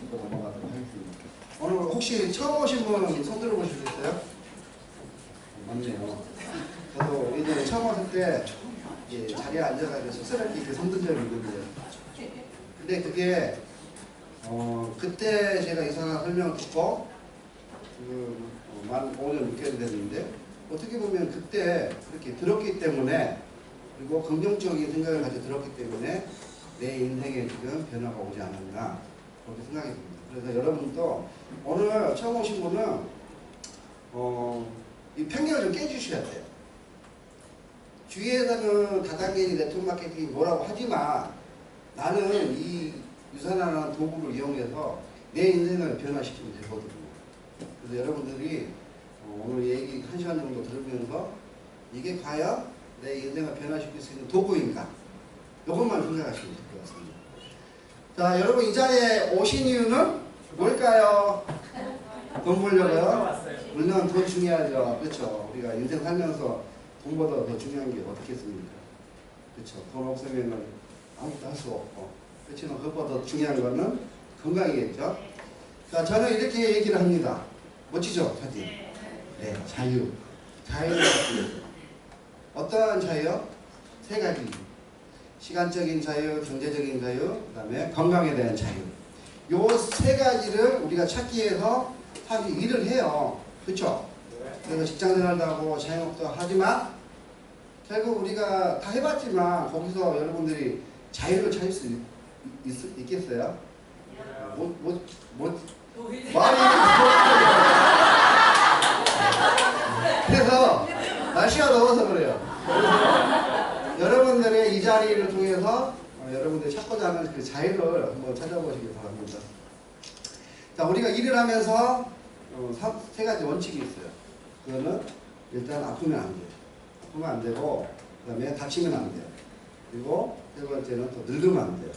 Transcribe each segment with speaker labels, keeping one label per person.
Speaker 1: 짚고 넘어가도록 하겠습니다. 오늘 혹시 처음 오신 분 손 들어보시겠어요? 맞네요. 저도 예전에 처음 왔을 때 자리에 앉아가지고 쑥스럽게 이렇게 손 든 적이 있거든요. 근데 그게 그때 제가 이상한 설명을 듣고 만 5년 6개월 됐는데 어떻게 보면 그때 그렇게 들었기 때문에 그리고 긍정적인 생각을 가지고 들었기 때문에 내 인생에 지금 변화가 오지 않았나 그렇게 생각이 듭니다. 그래서 여러분도 오늘 처음 오신 분은 이 편견을 좀 깨주셔야 돼요. 주위에서는 다단계니 네트워크 마케팅이 뭐라고 하지만 나는 이 유산이라는 도구를 이용해서 내 인생을 변화시키면 되거든요. 그래서 여러분들이 오늘 얘기 1시간 정도 들으면서 이게 과연 내 인생을 변화시킬 수 있는 도구인가? 이것만 생각하시면 될 것 같습니다. 자, 여러분 이 자리에 오신 이유는 뭘까요? 돈 벌려고요? 물론 돈 중요하죠. 그렇죠. 우리가 인생 살면서 돈보다 더 중요한 게 어떻겠습니까? 그렇죠. 돈 없으면 아무것도 할 수 없고. 그렇지만 그것보다 더 중요한 거는 건강이겠죠. 자, 저는 이렇게 얘기를 합니다. 멋지죠? 사진. 네, 자유. 자유를 갖기 위해서. 어떠한 자유요? 세 가지. 시간적인 자유, 경제적인 자유, 그 다음에 건강에 대한 자유. 요 세 가지를 우리가 찾기 위해서 사실 일을 해요. 그렇죠? 그래서 직장생활도 하고 자영업도 하지만 결국 우리가 다 해봤지만 거기서 여러분들이 자유를 찾을 수 있겠어요? 말이 그래서 날씨가 더워서 그래요. 그래서 여러분들의 이 자리를 통해서 여러분들이 찾고자 하는 그 자유를 한번 찾아보시기 바랍니다. 자, 우리가 일을 하면서 세 가지 원칙이 있어요. 그거는 일단 아프면 안 돼요. 아프면 안 되고, 그 다음에 다치면 안 돼요. 그리고 세 번째는 또 늙으면 안 돼요.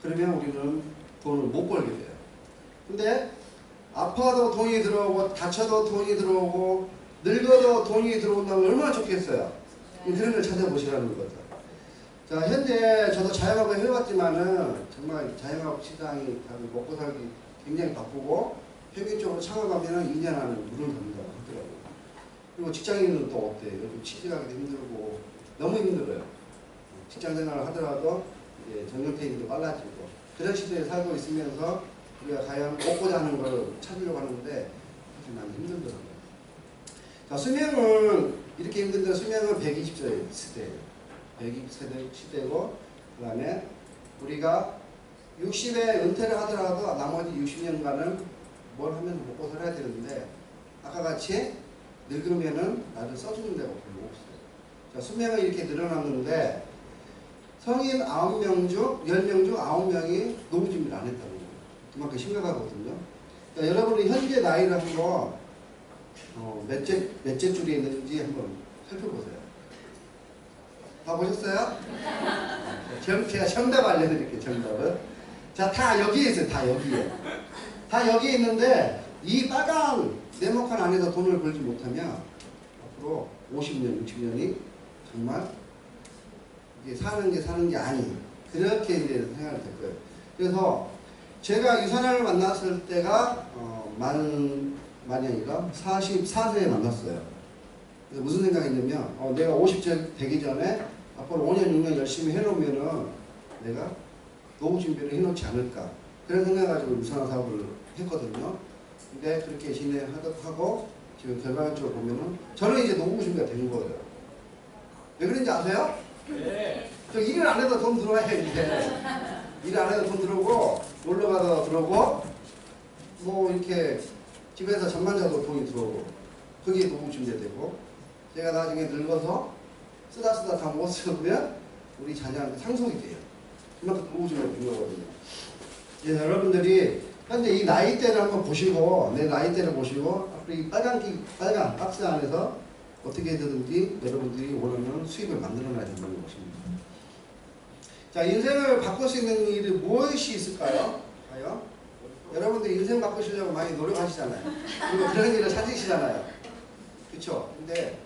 Speaker 1: 그러면 우리는 돈을 못 벌게 돼요. 근데 아파도 돈이 들어오고, 다쳐도 돈이 들어오고, 늙어도 돈이 들어온다면 얼마나 좋겠어요. 그런 걸 찾아보시라는 거죠. 자, 현재 저도 자영업을 해봤지만은 정말 자영업 시장이 먹고 살기 굉장히 바쁘고 평균적으로 창업하면은 2년 안에 문을 닫는다고 하더라고요. 그리고 직장인은 또 어때요? 요즘 취직하기도 힘들고 너무 힘들어요. 직장 생활을 하더라도 정년퇴직도 빨라지고 그런 시대에 살고 있으면서 우리가 과연 먹고자 하는 걸 찾으려고 하는데 사실 많이 힘들더라고요. 자, 수명은 이렇게 힘든데 수명은 120세 시대예요. 120세 시대고 그 다음에 우리가 60에 은퇴를 하더라도 나머지 60년간은 뭘 하면서 먹고 살아야 되는데 아까 같이 늙으면은 나를 써주는 데가 별로 없어요. 자, 수명은 이렇게 늘어났는데 성인 9명 중 10명 중 9명이 노후 준비를 안 했다는 거예요. 그만큼 심각하거든요. 자, 여러분이 현재 나이를 한번 몇째 줄에 있는지 한번 살펴보세요. 다 보셨어요? 제가 정답 알려드릴게요. 정답은. 자, 다 여기에 있어요. 다 여기에. 다 여기에 있는데 이 빨간 네모칸 안에서 돈을 벌지 못하면 앞으로 50년, 60년이 정말 이게 사는 게 아닌 그렇게 이제 생각이 될 거예요. 그래서 제가 유산을 만났을 때가 많이 아니라 44세에 만났어요. 그래서 무슨 생각이냐면 내가 50세 되기 전에 앞으로 5년, 6년 열심히 해놓으면은 내가 노후 준비를 해놓지 않을까 그런 생각을 가지고 유산 사업을 했거든요. 근데 그렇게 진행하고 지금 결과적으로 보면은 저는 이제 노후 준비가 된 거예요. 왜 그런지 아세요?
Speaker 2: 네.
Speaker 1: 저 일을 안 해도 돈 들어와야 이제 일을 안 해도 돈 들어오고 놀러 가도 들어오고 뭐 이렇게 집에서 잠만 자도 돈이 들어오고 그게 노후 준비가 되고 제가 나중에 늙어서 쓰다 다 못 쓰면 우리 자녀한테 상속이 돼요. 그만큼 노후 준비가 된 거거든요. 그래서 여러분들이 현재 이 나이대를 한번 보시고 내 나이대를 보시고 앞으로 이 빨간 박스 안에서 어떻게 해서든지 여러분들이 원하는 수입을 만들어놔야 된다는 것입니다. 자, 인생을 바꿀 수 있는 일이 무엇이 있을까요? 과연? 여러분들 인생 바꾸시려고 많이 노력하시잖아요. 그리고 그런 일을 찾으시잖아요. 그렇죠? 근데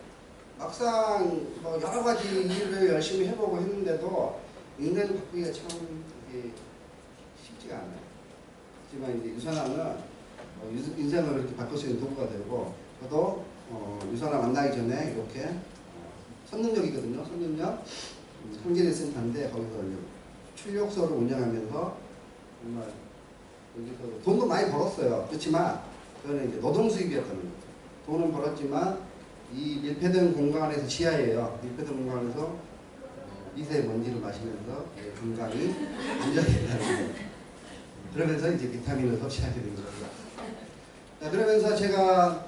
Speaker 1: 막상 뭐 여러 가지 일을 열심히 해보고 했는데도 인생을 바꾸기가 참 쉽지가 않아요. 하지만 이제 유선화는 인생을 이렇게 바꿀 수 있는 도구가 되고, 저도 유선화 만나기 전에 이렇게 선능력이거든요. 선능력 한겨레 센터인데 거기서 출력소를 운영하면서 정말 여기서 돈도 많이 벌었어요. 그렇지만 그거는 이제 노동 수입이었다는 거죠. 돈은 벌었지만 이 밀폐된 공간에서 지하예요. 밀폐된 공간에서 미세먼지를 마시면서 건강이 안정이 된다는 거예요. 그러면서 이제 비타민을 섭취하게 된 거죠. 자, 그러면서 제가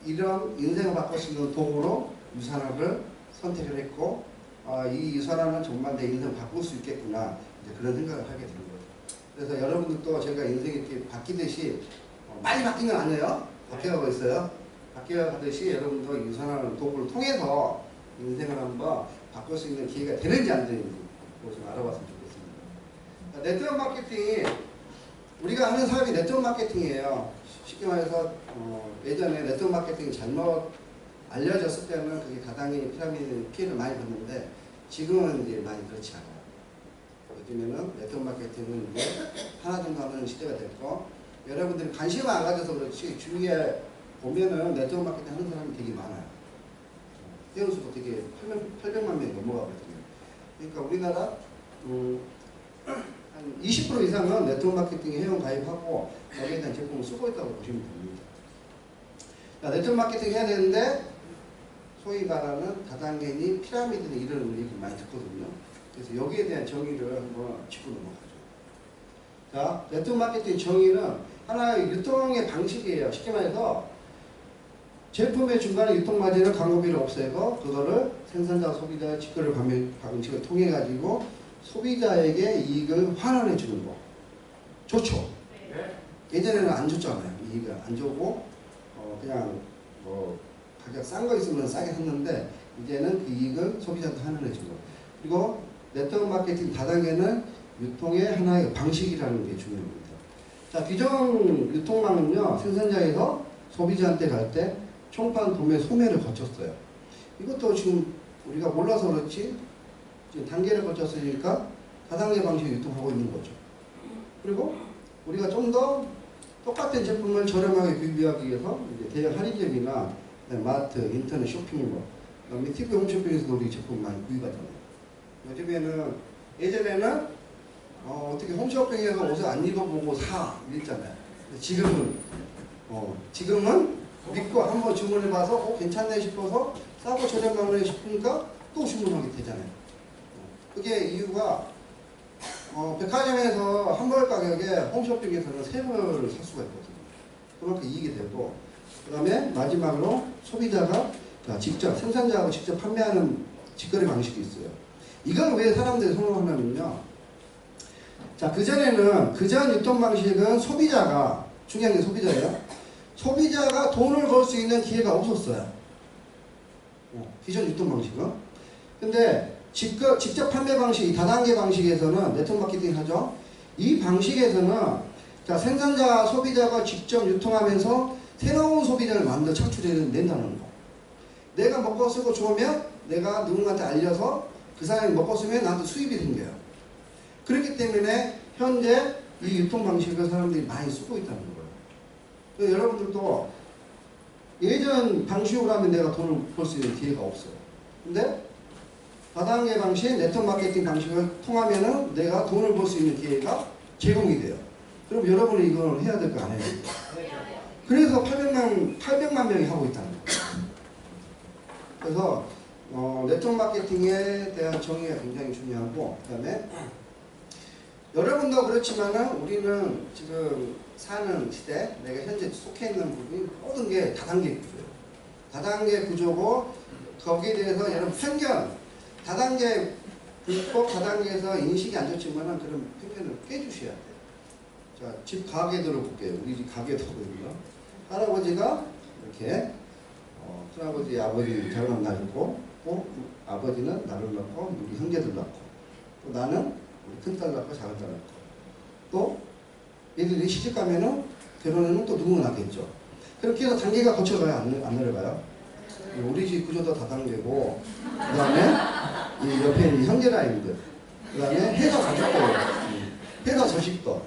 Speaker 1: 이런 인생을 바꿀 수 있는 도구로 유산화를 선택을 했고, 이 유산화는 정말 내 인생을 바꿀 수 있겠구나, 이제 그런 생각을 하게 되는 거죠. 그래서 여러분들도 제가 인생이 이렇게 바뀌듯이 많이 바뀐 건 아니에요. 바뀌어가고 있어요. 바뀌어가듯이 여러분도 유산화라는 도구를 통해서 인생을 한번 바꿀 수 있는 기회가 되는지 안 되는지 좀 알아봤으면 좋겠습니다. 네트워크 마케팅이 우리가 하는 사업이 네트워크 마케팅이에요. 쉽게 말해서 예전에 네트워크 마케팅이 잘못 알려졌을 때는 그게 다당연히 피라미드 피해를 많이 봤는데, 지금은 이제 많이 그렇지 않아요. 요즘에는 네트워크 마케팅은 이제 하나 정도 하는 시대가 됐고, 여러분들이 관심을 안 가져서 그렇지 주위에 보면은 네트워크 마케팅 하는 사람이 되게 많아요. 회원수도 되게 800만 명이 넘어가거든요. 그러니까 우리나라 한 20% 이상은 네트워크 마케팅에 회원 가입하고 여기에 대한 제품을 쓰고 있다고 보시면 됩니다. 자, 네트워크 마케팅 해야 되는데 소위 말하는 다단계니 피라미드는 이런 얘기 많이 듣거든요. 그래서 여기에 대한 정의를 한번 짚고 넘어가죠. 자, 네트워크 마케팅 정의는 하나의 유통의 방식이에요. 쉽게 말해서 제품의 중간에 유통마진을 광고비를 없애고 그거를 생산자, 소비자의 직거래 방식을 통해 가지고 소비자에게 이익을 환원해 주는 거. 좋죠? 예전에는 안 줬잖아요. 이익을 안 주고 그냥 뭐 가격 싼 거 있으면 싸게 샀는데, 이제는 그 이익을 소비자한테 환원해 주는 거. 그리고 네트워크 마케팅 다단계는 유통의 하나의 방식이라는 게 중요합니다. 자, 기존 유통망은요, 생산자에서 소비자한테 갈 때 총판 도매 소매를 거쳤어요. 이것도 지금 우리가 몰라서 그렇지 지금 단계를 거쳤으니까 다단계 방식으로 유통하고 있는 거죠. 그리고 우리가 좀 더 똑같은 제품을 저렴하게 구입하기 위해서 이제 대형 할인점이나 마트, 인터넷 쇼핑몰, 그다음에 TV 홈쇼핑에서도 우리 제품 많이 구입하잖아요. 요즘에는 예전에는 어떻게 홈쇼핑에서 옷을 안 입어보고 사 이랬잖아요. 지금은 믿고 한번 주문해봐서 괜찮네 싶어서 싸고 저렴하네 싶으니까 또 주문하게 되잖아요. 그게 이유가 백화점에서 한 벌 가격에 홈쇼핑에서는 세 벌을 살 수가 있거든요. 그만큼 이익이 되고, 그 다음에 마지막으로 소비자가 직접 생산자하고 직접 판매하는 직거래 방식이 있어요. 이걸 왜 사람들이 선호하냐면요, 자, 그전 유통 방식은 소비자가, 중요한 게 소비자예요. 소비자가 돈을 벌 수 있는 기회가 없었어요. 기존 유통 방식은. 근데 직접 판매 방식, 이 다단계 방식에서는 네트워크 마케팅 하죠. 이 방식에서는 자, 생산자, 소비자가 직접 유통하면서 새로운 소비자를 만들어 창출해낸다는 거. 내가 먹고 쓰고 좋으면 내가 누군가한테 알려서 그 사람이 먹고 쓰면 나한테 수입이 생겨요. 그렇기 때문에 현재 이 유통 방식을 사람들이 많이 쓰고 있다는 거예요. 여러분들도 예전 방식으로 하면 내가 돈을 벌 수 있는 기회가 없어요. 근데 다단계 방식, 네트워크 마케팅 방식을 통하면은 내가 돈을 벌 수 있는 기회가 제공이 돼요. 그럼 여러분이 이걸 해야 될 거 아니에요? 그래서 800만 명이 하고 있다는 거예요. 그래서 네트워크 마케팅에 대한 정의가 굉장히 중요하고, 그 다음에 여러분도 그렇지만은 우리는 지금 사는 시대, 내가 현재 속해 있는 부분이 모든 게 다단계 구조예요. 다단계 구조고, 거기에 대해서 여러분 편견, 다단계 불법 다단계에서 인식이 안 좋지만은 그런 편견을 깨주셔야 돼요. 자, 집 가게들을 볼게요. 우리 집 가게도거든요. 할아버지가 이렇게 큰아버지, 아버지 결혼 낳고, 또 아버지는 나를 낳고 우리 형제들 낳고, 또 나는 우리 큰딸 낳고 작은딸 낳고, 또 얘들이 시집 가면은 결혼하면 또 누구 낳겠죠. 그렇게 해서 단계가 거쳐가요? 안 내려가요? 우리 집 구조도 다단계고, 그 다음에 이 옆에 있는 형제 라인들, 그 다음에 회사 가족도, 회사 조직도,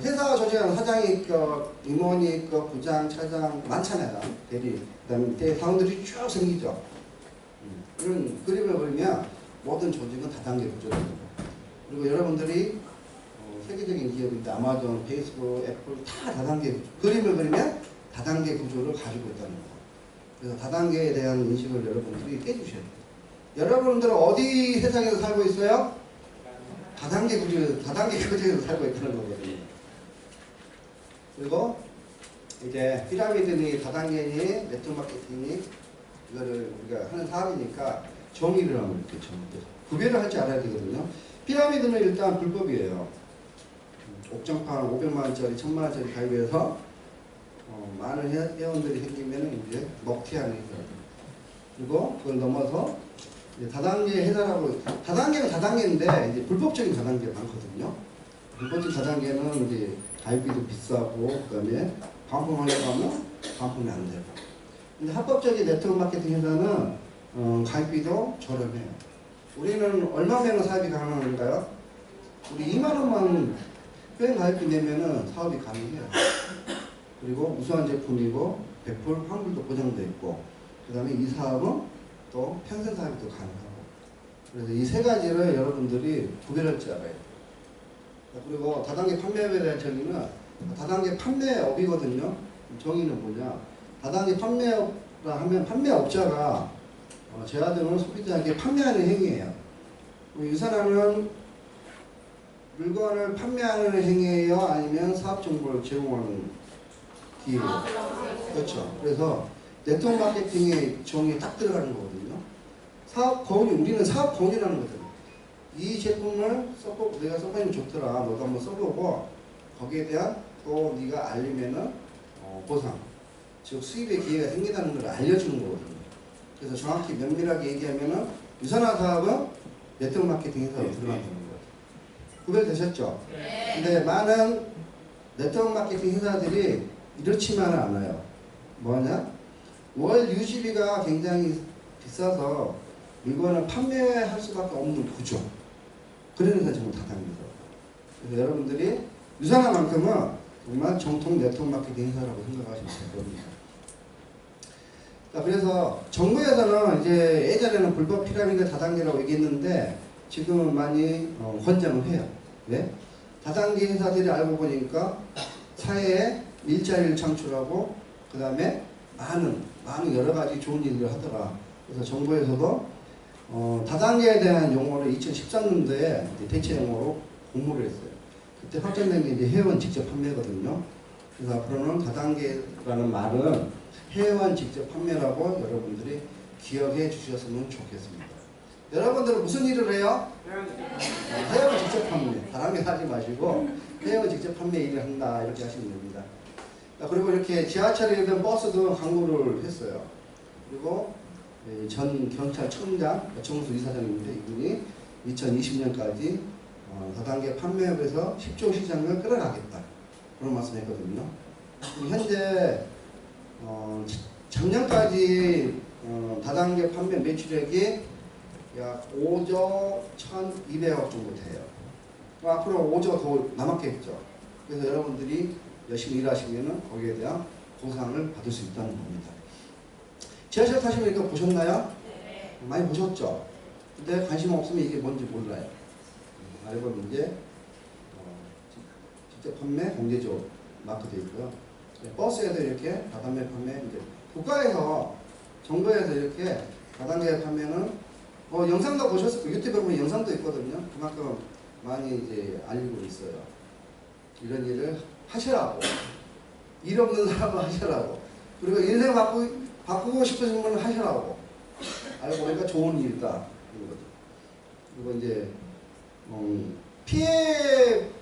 Speaker 1: 회사 조직은 사장이 있고 임원이 있고 부장, 차장 많잖아요. 대리. 그다음에 밑에 사원들이 쭉 생기죠. 이런 그림을 그리면 모든 조직은 다단계 구조입니다. 그리고 여러분들이 세계적인 기업인데 아마존, 페이스북, 애플 다 다단계 구조. 그림을 그리면 다단계 구조를 가지고 있다는 거예요. 그래서 다단계에 대한 인식을 여러분들이 깨주셔야 돼요. 여러분들은 어디 세상에서 살고 있어요? 다단계 구조에서 살고 있다는 거거든요. 그리고 이제 피라미드니 다단계니 네트워크 마케팅이 이거를 우리가 하는 사업이니까 정의를 하면 이렇게 구별을 할 줄 알아야 되거든요. 피라미드는 일단 불법이에요. 옥장판 500만원짜리, 1000만원짜리 가입해서 많은 회원들이 생기면 이제 먹튀하는 회사. 그리고 그걸 넘어서 이제 다단계 회사라고, 다단계는 다단계인데 이제 불법적인 다단계가 많거든요. 불법적인 다단계는 이제 가입비도 비싸고 그다음에 반품하려고 하면 반품이 안 되고. 근데 합법적인 네트워크 마케팅 회사는 가입비도 저렴해요. 우리는 얼마면 사업이 가능한가요? 우리 2만 원만 회원 가입비 내면은 사업이 가능해요. 그리고 우수한 제품이고 100% 환불도 보장돼 있고, 그 다음에 이 사업은 또 평생 사업이 또 가능하고. 그래서 이 세 가지를 여러분들이 구별할 줄 알아야 돼요. 그리고 다단계 판매업에 대한 정의는 다단계 판매업이거든요. 정의는 뭐냐? 다단계 판매업라 하면 판매업자가 재화 등을 소비자에게 판매하는 행위예요. 유산하는 물건을 판매하는 행위예요? 아니면 사업 정보를 제공하는 기회예요? 그렇죠. 그래서 네트워크 마케팅의 정의에 딱 들어가는 거거든요. 사업 권유, 우리는 사업 권유라는 거거든요. 이 제품을 써보고 내가 써보면 좋더라. 너도 한번 써보고 거기에 대한 또 네가 알리면은 보상, 즉 수입의 기회가 생긴다는 걸 알려주는 거거든요. 그래서 정확히 면밀하게 얘기하면은 유산화 사업은 네트워크 마케팅 회사로 들어간다는 거예요. 구별되셨죠? 네. 근데 많은 네트워크 마케팅 회사들이 이렇지만은 않아요. 뭐냐? 월 유지비가 굉장히 비싸서 물건을 판매할 수밖에 없는 구조. 그런 회사 정말 다단계죠. 그래서 여러분들이 유산화만큼은 정말 정통 네트워크 마케팅 회사라고 생각하시면 될 겁니다. 자, 그래서 정부에서는 이제 예전에는 불법 피라미드 다단계라고 얘기했는데 지금은 많이 권장을 해요. 왜? 다단계 회사들이 알고 보니까 사회에 일자리를 창출하고 그 다음에 많은 여러 가지 좋은 일을 하더라. 그래서 정부에서도 다단계에 대한 용어를 2013년도에 대체 용어로 공모를 했어요. 그때 확정된 게 이제 회원 직접 판매거든요. 그래서 앞으로는 다단계라는 말은 회원 직접 판매라고 여러분들이 기억해 주셨으면 좋겠습니다. 여러분들은 무슨 일을 해요? 회원 직접 판매. 다단계 하지 마시고 회원 직접 판매 일을 한다. 이렇게 하시면 됩니다. 그리고 이렇게 지하철이든 버스든 광고를 했어요. 그리고 전 경찰청장 정수 이사장인데 이분이 2020년까지 다단계 판매업에서 10조 시장을 끌어가겠다 그런 말씀했거든요. 현재 작년까지 다단계 판매 매출액이 약 5조 1,200억 정도 돼요. 앞으로 5조 더 남았겠죠. 그래서 여러분들이 열심히 일하시면 거기에 대한 보상을 받을 수 있다는 겁니다. 지하철 타시면 이거 보셨나요? 네. 많이 보셨죠? 근데 관심 없으면 이게 뭔지 몰라요. 알고는 이제 직접 판매 공제조 마크 되어 있고요. 버스에도 이렇게 다단계 판매, 이제 국가에서 정부에서 이렇게 다단계 판매는 영상도 보셨을 거예요. 유튜브에 보면 영상도 있거든요. 그만큼 많이 이제 알리고 있어요. 이런 일을 하시라고. 일 없는 사람은 하시라고. 그리고 인생 바꾸고 싶으신 분은 하시라고. 알고 보니까 좋은 일이다. 그리고 이제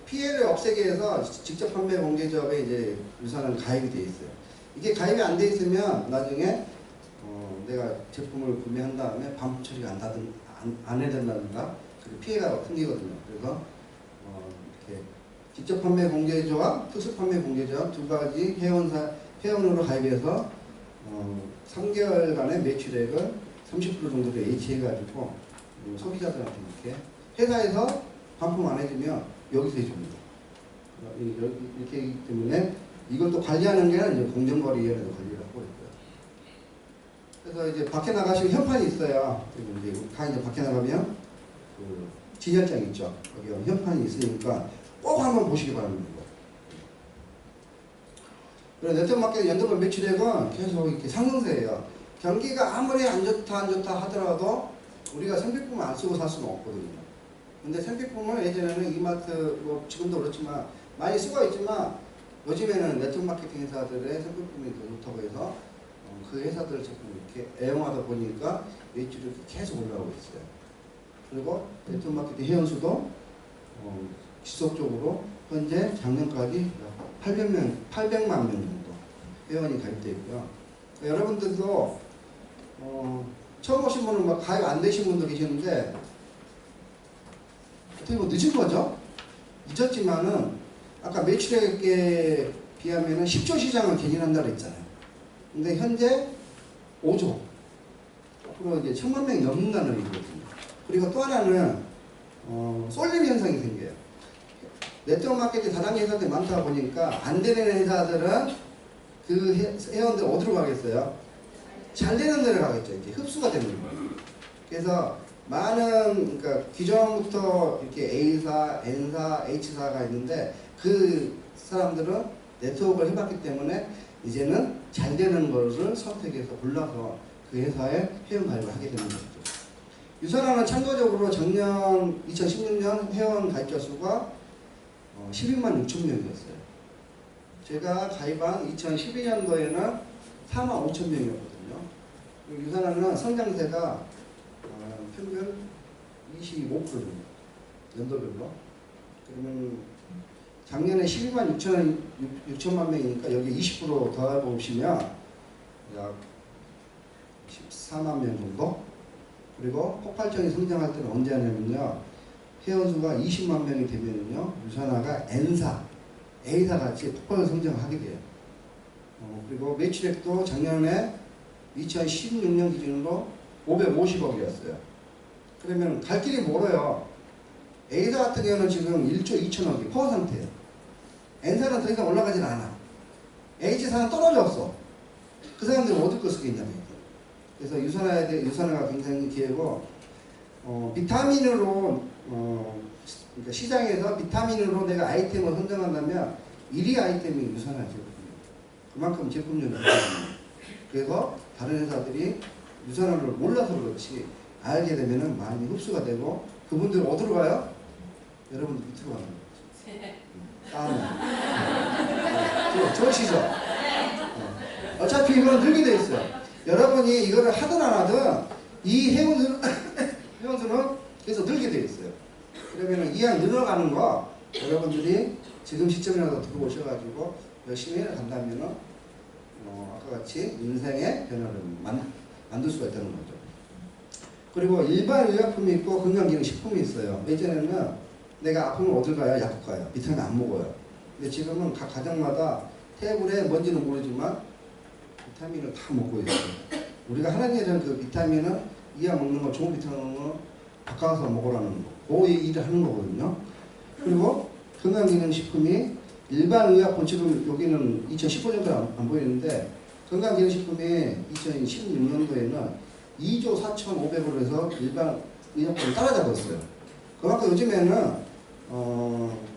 Speaker 1: 피해를 없애기 위해서 직접 판매 공개조합에 이제 유산은 가입이 되어 있어요. 이게 가입이 안 되어 있으면 나중에 내가 제품을 구매한 다음에 반품 처리가 안 해야 된다든가 피해가 생기거든요. 그래서 이렇게 직접 판매 공개조합, 특수 판매 공개조합 두 가지 회원으로 가입해서 3개월간의 매출액을 30% 정도로 예치해가지고 소비자들한테 이렇게 회사에서 반품 안 해주면 여기서 해줍니다. 이렇게 있기 때문에 이걸 또 관리하는 게 이제 공정거래위원회에서 관리를 하고 있고요. 그래서 이제 밖에 나가시면 현판이 있어요. 그리고 이제 다 이제 밖에 나가면 그 진열장 있죠. 거기 현판이 있으니까 꼭 한번 보시기 바랍니다. 그리고 네트워크마켓 연동금 매출액은 계속 이렇게 상승세예요. 경기가 아무리 안 좋다 하더라도 우리가 생필품을 안 쓰고 살 수는 없거든요. 근데 생필품을 예전에는 이마트, 뭐 지금도 그렇지만 많이 쓰고 있지만 요즘에는 네트워크 마케팅 회사들의 생필품이 더 좋다고 해서 그 회사들 제품 이렇게 애용하다 보니까 매출이 계속 올라오고 있어요. 그리고 네트워크 마케팅 회원수도 지속적으로 현재 작년까지 800만 명 정도 회원이 가입되어 있고요. 그러니까 여러분들도 처음 오신 분은 막 가입 안 되신 분도 계시는데 어떻게 보면 늦은 거죠? 늦었지만은 아까 매출액에 비하면은 10조 시장을 개진한다고 했잖아요. 근데 현재 5조. 앞으로 이제 1000만 명이 넘는다는 얘기거든요. 그리고 또 하나는 쏠림 현상이 생겨요. 네트워크 마케팅 다단계 회사들이 많다 보니까 안 되는 회사들은 그 회원들 어디로 가겠어요? 잘 되는 데로 가겠죠. 이제 흡수가 되는 거예요. 그래서 많은, 그러니까 기존부터 이렇게 A사, N사, H사가 있는데 그 사람들은 네트워크를 해봤기 때문에 이제는 잘 되는 것을 선택해서 골라서 그 회사에 회원 가입을 하게 되는 거죠. 유선화는 참고적으로 작년 2016년 회원 가입자 수가 12만 6천 명이었어요. 제가 가입한 2012년도에는 4만 5천 명이었거든요. 유선화는 성장세가 평균 25%, 연도별로. 그러면 작년에 12만 6천만 명이니까 여기 20% 더해보시면 약 14만 명 정도? 그리고 폭발적인 성장할 때는 언제 하냐면요. 회원수가 20만 명이 되면요. 유선화가 N사, A사 같이 폭발적인 성장을 하게 돼요. 그리고 매출액도 작년에 2016년 기준으로 550억이었어요. 그러면 갈 길이 멀어요. A사 같은 경우는 지금 1조 2천억이 포화 상태예요. N사는 더 이상 올라가진 않아. H사는 떨어졌어. 그 사람들은 어디 거 쓰겠냐면. 그래서 유선화가 굉장히 기회고, 비타민으로, 그러니까 시장에서 비타민으로 내가 아이템을 선정한다면 1위 아이템이 유선화 제품이에요. 그만큼 제품력이 높거든요. 그래서 다른 회사들이 유선화를 몰라서 그렇지 알게 되면은 많이 흡수가 되고 그분들 어디로 가요? 여러분들 밑으로 가는 거죠. 좋으시죠? 어차피 이거는 늘게 돼 있어요. 여러분이 이거를 하든 안 하든 이 회원수는 계속 늘게 돼 있어요. 그러면은 이왕 늘어가는 거 여러분들이 지금 시점이라도 들어오셔가지고 열심히 해간다면은 아까 같이 인생의 변화를 만들 수가 있다는 거죠. 그리고 일반 의약품이 있고 건강기능식품이 있어요. 예전에는 내가 아프면 어딜 가요? 약국 가요. 비타민 안 먹어요. 근데 지금은 각 가정마다 테이블에 뭔지는 모르지만 비타민을 다 먹고 있어요. 우리가 하나님에 대한 그 비타민은 이약 먹는 거, 좋은 비타민을 바꿔서 먹으라는 거. 그 일을 하는 거거든요. 그리고 건강기능식품이 일반 의약품, 지금 여기는 2015년도 안 보이는데 건강기능식품이 2016년도에는 2조 4,500으로 해서 일반 의약품을 따라잡았어요. 그만큼 요즘에는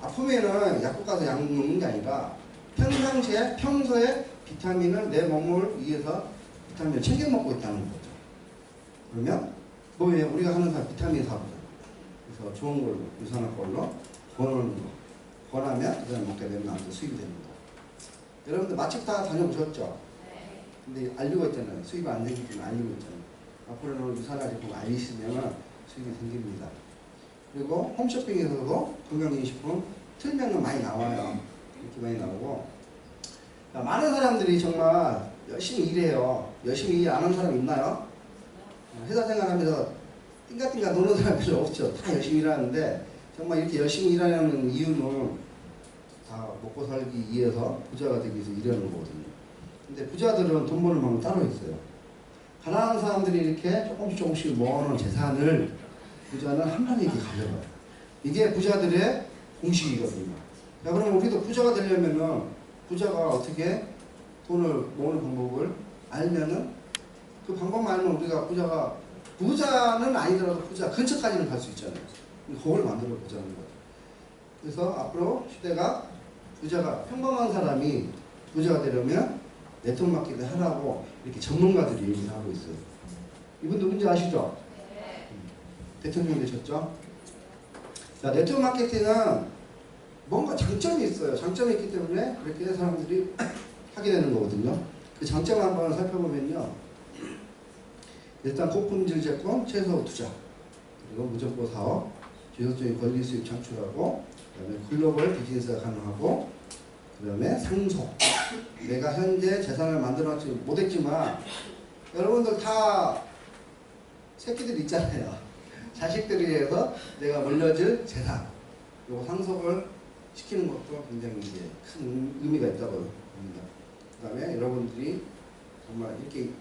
Speaker 1: 아프면은 약국 가서 약 먹는 게 아니라 평소에 비타민을 내 몸을 위해서 비타민을 챙겨 먹고 있다는 거죠. 그러면 뭐예요? 우리가 하는 사람 비타민 사업이죠. 그래서 좋은 걸로 유산한 걸로 권하는 거. 권하면 그 사람 먹게 되면 나한테 수입이 되는 거. 여러분들 맛집 다 다녀보셨죠? 근데 알리고 있잖아요. 수입이 안 생기지만 알리고 있잖아요. 앞으로는 유산화 제품 알리시면 수입이 생깁니다. 그리고 홈쇼핑에서도 건강기능식품 틀면 많이 나와요. 이렇게 많이 나오고 많은 사람들이 정말 열심히 일해요. 열심히 일 안 하는 사람 있나요? 회사 생활하면서 띵가띵가 노는 사람 별로 없죠. 다 열심히 일하는데 정말 이렇게 열심히 일하는 이유는 다 먹고 살기 위해서 부자가 되기 위해서 일하는 거거든요. 근데 부자들은 돈 버는 방법이 따로 있어요. 가난한 사람들이 이렇게 조금씩 모아놓은 재산을 부자는 한 번에 이렇게 가져가요. 이게 부자들의 공식이거든요. 자, 그러면 우리도 부자가 되려면은 부자가 어떻게 돈을 모으는 방법을 알면은 그 방법만 알면 우리가 부자는 아니더라도 부자 근처까지는 갈 수 있잖아요. 그걸 만들어 보자는 거죠. 그래서 앞으로 시대가 부자가 평범한 사람이 부자가 되려면 네트워크 마케팅 하라고 이렇게 전문가들이 얘기를 하고 있어요. 이분 누군지 아시죠? 네. 대통령이 되셨죠? 자, 네트워크 마케팅은 뭔가 장점이 있어요. 장점이 있기 때문에 그렇게 사람들이 하게 되는 거거든요. 그 장점을 한번 살펴보면요. 일단 고품질 제품 최소 투자, 그리고 무정보 사업, 지속적인 권리 수익 창출하고, 그 다음에 글로벌 비즈니스가 가능하고, 그 다음에 상속. 내가 현재 재산을 만들어놓지 못했지만 여러분들 다 새끼들 있잖아요. 자식들에 의해서 내가 물려줄 재산, 요거 상속을 시키는 것도 굉장히 이제 큰 의미가 있다고 봅니다. 그 다음에 여러분들이 정말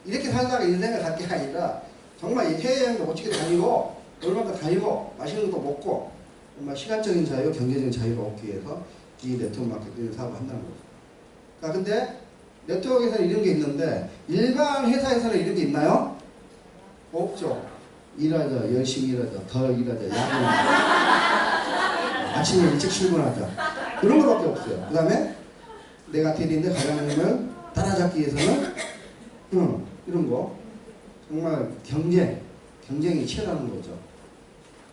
Speaker 1: 이렇게 살다가 인생을 살 게 아니라 정말 해외여행도 멋지게 다니고 얼마나 다니고 맛있는 것도 먹고 정말 시간적인 자유, 경제적인 자유를 얻기 위해서 이 네트워크 마케팅 사업을 한다는 거죠. 그러니까 근데 네트워크에서는 이런 게 있는데 일반 회사에서는 이런 게 있나요? 없죠. 일하자, 열심히 일하자, 더 일하자, 야근하자, 아침에 일찍 출근하자, 그런 거밖에 없어요. 그 다음에 내가 대리인데 과장님을 따라잡기 위해서는 이런 거 정말 경쟁이 치열한 거죠.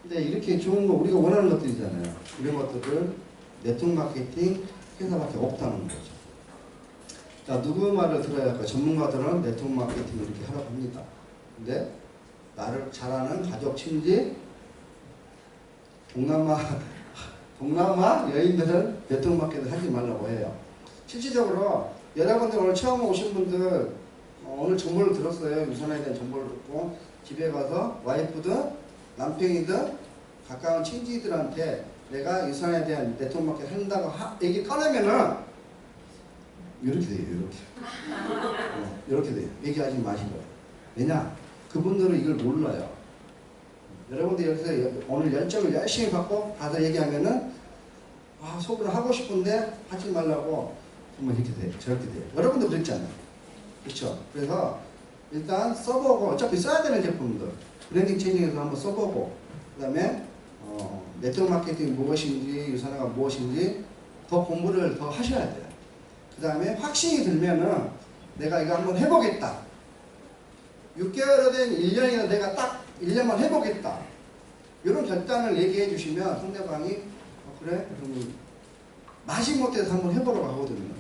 Speaker 1: 근데 이렇게 좋은 거 우리가 원하는 것들이잖아요. 이런 것들을 네트워크 마케팅 회사밖에 없다는 거죠. 자, 누구 말을 들어야 할까? 전문가들은 네트워크 마케팅을 이렇게 하라고 합니다. 근데 나를 잘 아는 가족, 친지, 동남아 여인들은 네트워크 마케팅 하지 말라고 해요. 실질적으로 여러분들 오늘 처음 오신 분들 오늘 정보를 들었어요. 유산에 대한 정보를 듣고 집에 가서 와이프든 남편이든 가까운 친지들한테 내가 유산에 대한 네트워크 마케팅 한다고 얘기 꺼내면은 이렇게 돼요. 이렇게 돼요. 얘기하지 마시고요. 왜냐? 그분들은 이걸 몰라요. 여러분들 여기서 오늘 열정을 열심히 받고 가서 얘기하면은 속으로 하고 싶은데 하지 말라고 정말 이렇게 돼요. 저렇게 돼요. 여러분도 그랬잖아요. 그렇죠? 그래서 일단 써보고 어차피 써야 되는 제품들 브랜딩 체인에서 한번 써보고 그 다음에 네트워크 마케팅이 무엇인지 유산화가 무엇인지 더 공부를 더 하셔야 돼요. 그 다음에 확신이 들면은 내가 이거 한번 해보겠다. 6개월이든 1년이나 내가 딱 1년만 해보겠다. 이런 결단을 얘기해 주시면 상대방이 그래? 그러면 맛이 못해서 한번 해보라고 하거든요.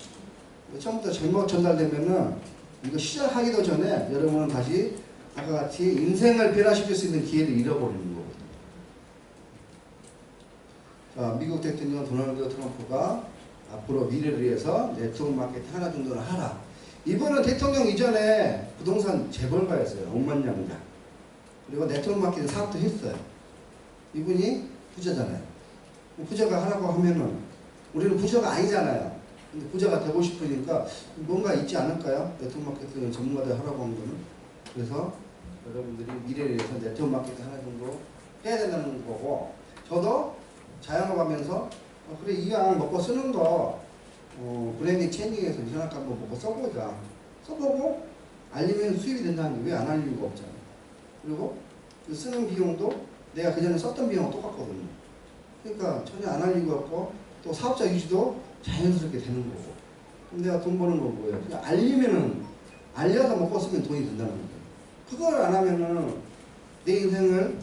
Speaker 1: 처음부터 잘못 전달되면은 이거 시작하기도 전에 여러분은 다시 아까 같이 인생을 변화시킬 수 있는 기회를 잃어버리는 거거든요. 자, 미국 대통령 도널드 트럼프가 앞으로 미래를 위해서 네트워크 마케팅 하나 정도는 하라. 이분은 대통령 이전에 부동산 재벌가였어요. 억만장자. 그리고 네트워크 마케팅 사업도 했어요. 이분이 부자잖아요. 부자가 하라고 하면은 우리는 부자가 아니잖아요. 근데 부자가 되고 싶으니까 뭔가 있지 않을까요? 네트워크 마케팅 전문가들 하라고 한 거는. 그래서 여러분들이 미래를 위해서 네트워크 마케팅 하나 정도 해야 된다는 거고, 저도 자영업하면서 그래 이왕 먹고 쓰는 거 브랜딩 체인징에서 유산학과 한번 먹고 써보자. 써보고 알리면 수입이 된다는 게 왜 안 알릴 이유가 없잖아요. 그리고 그 쓰는 비용도 내가 그전에 썼던 비용과 똑같거든요. 그러니까 전혀 안 할 이유가 없고 또 사업자 유지도 자연스럽게 되는 거고. 그럼 내가 돈 버는 건 뭐예요? 그냥 알리면은 알려서 먹고 쓰면 돈이 된다는 거예요. 그걸 안 하면은 내 인생을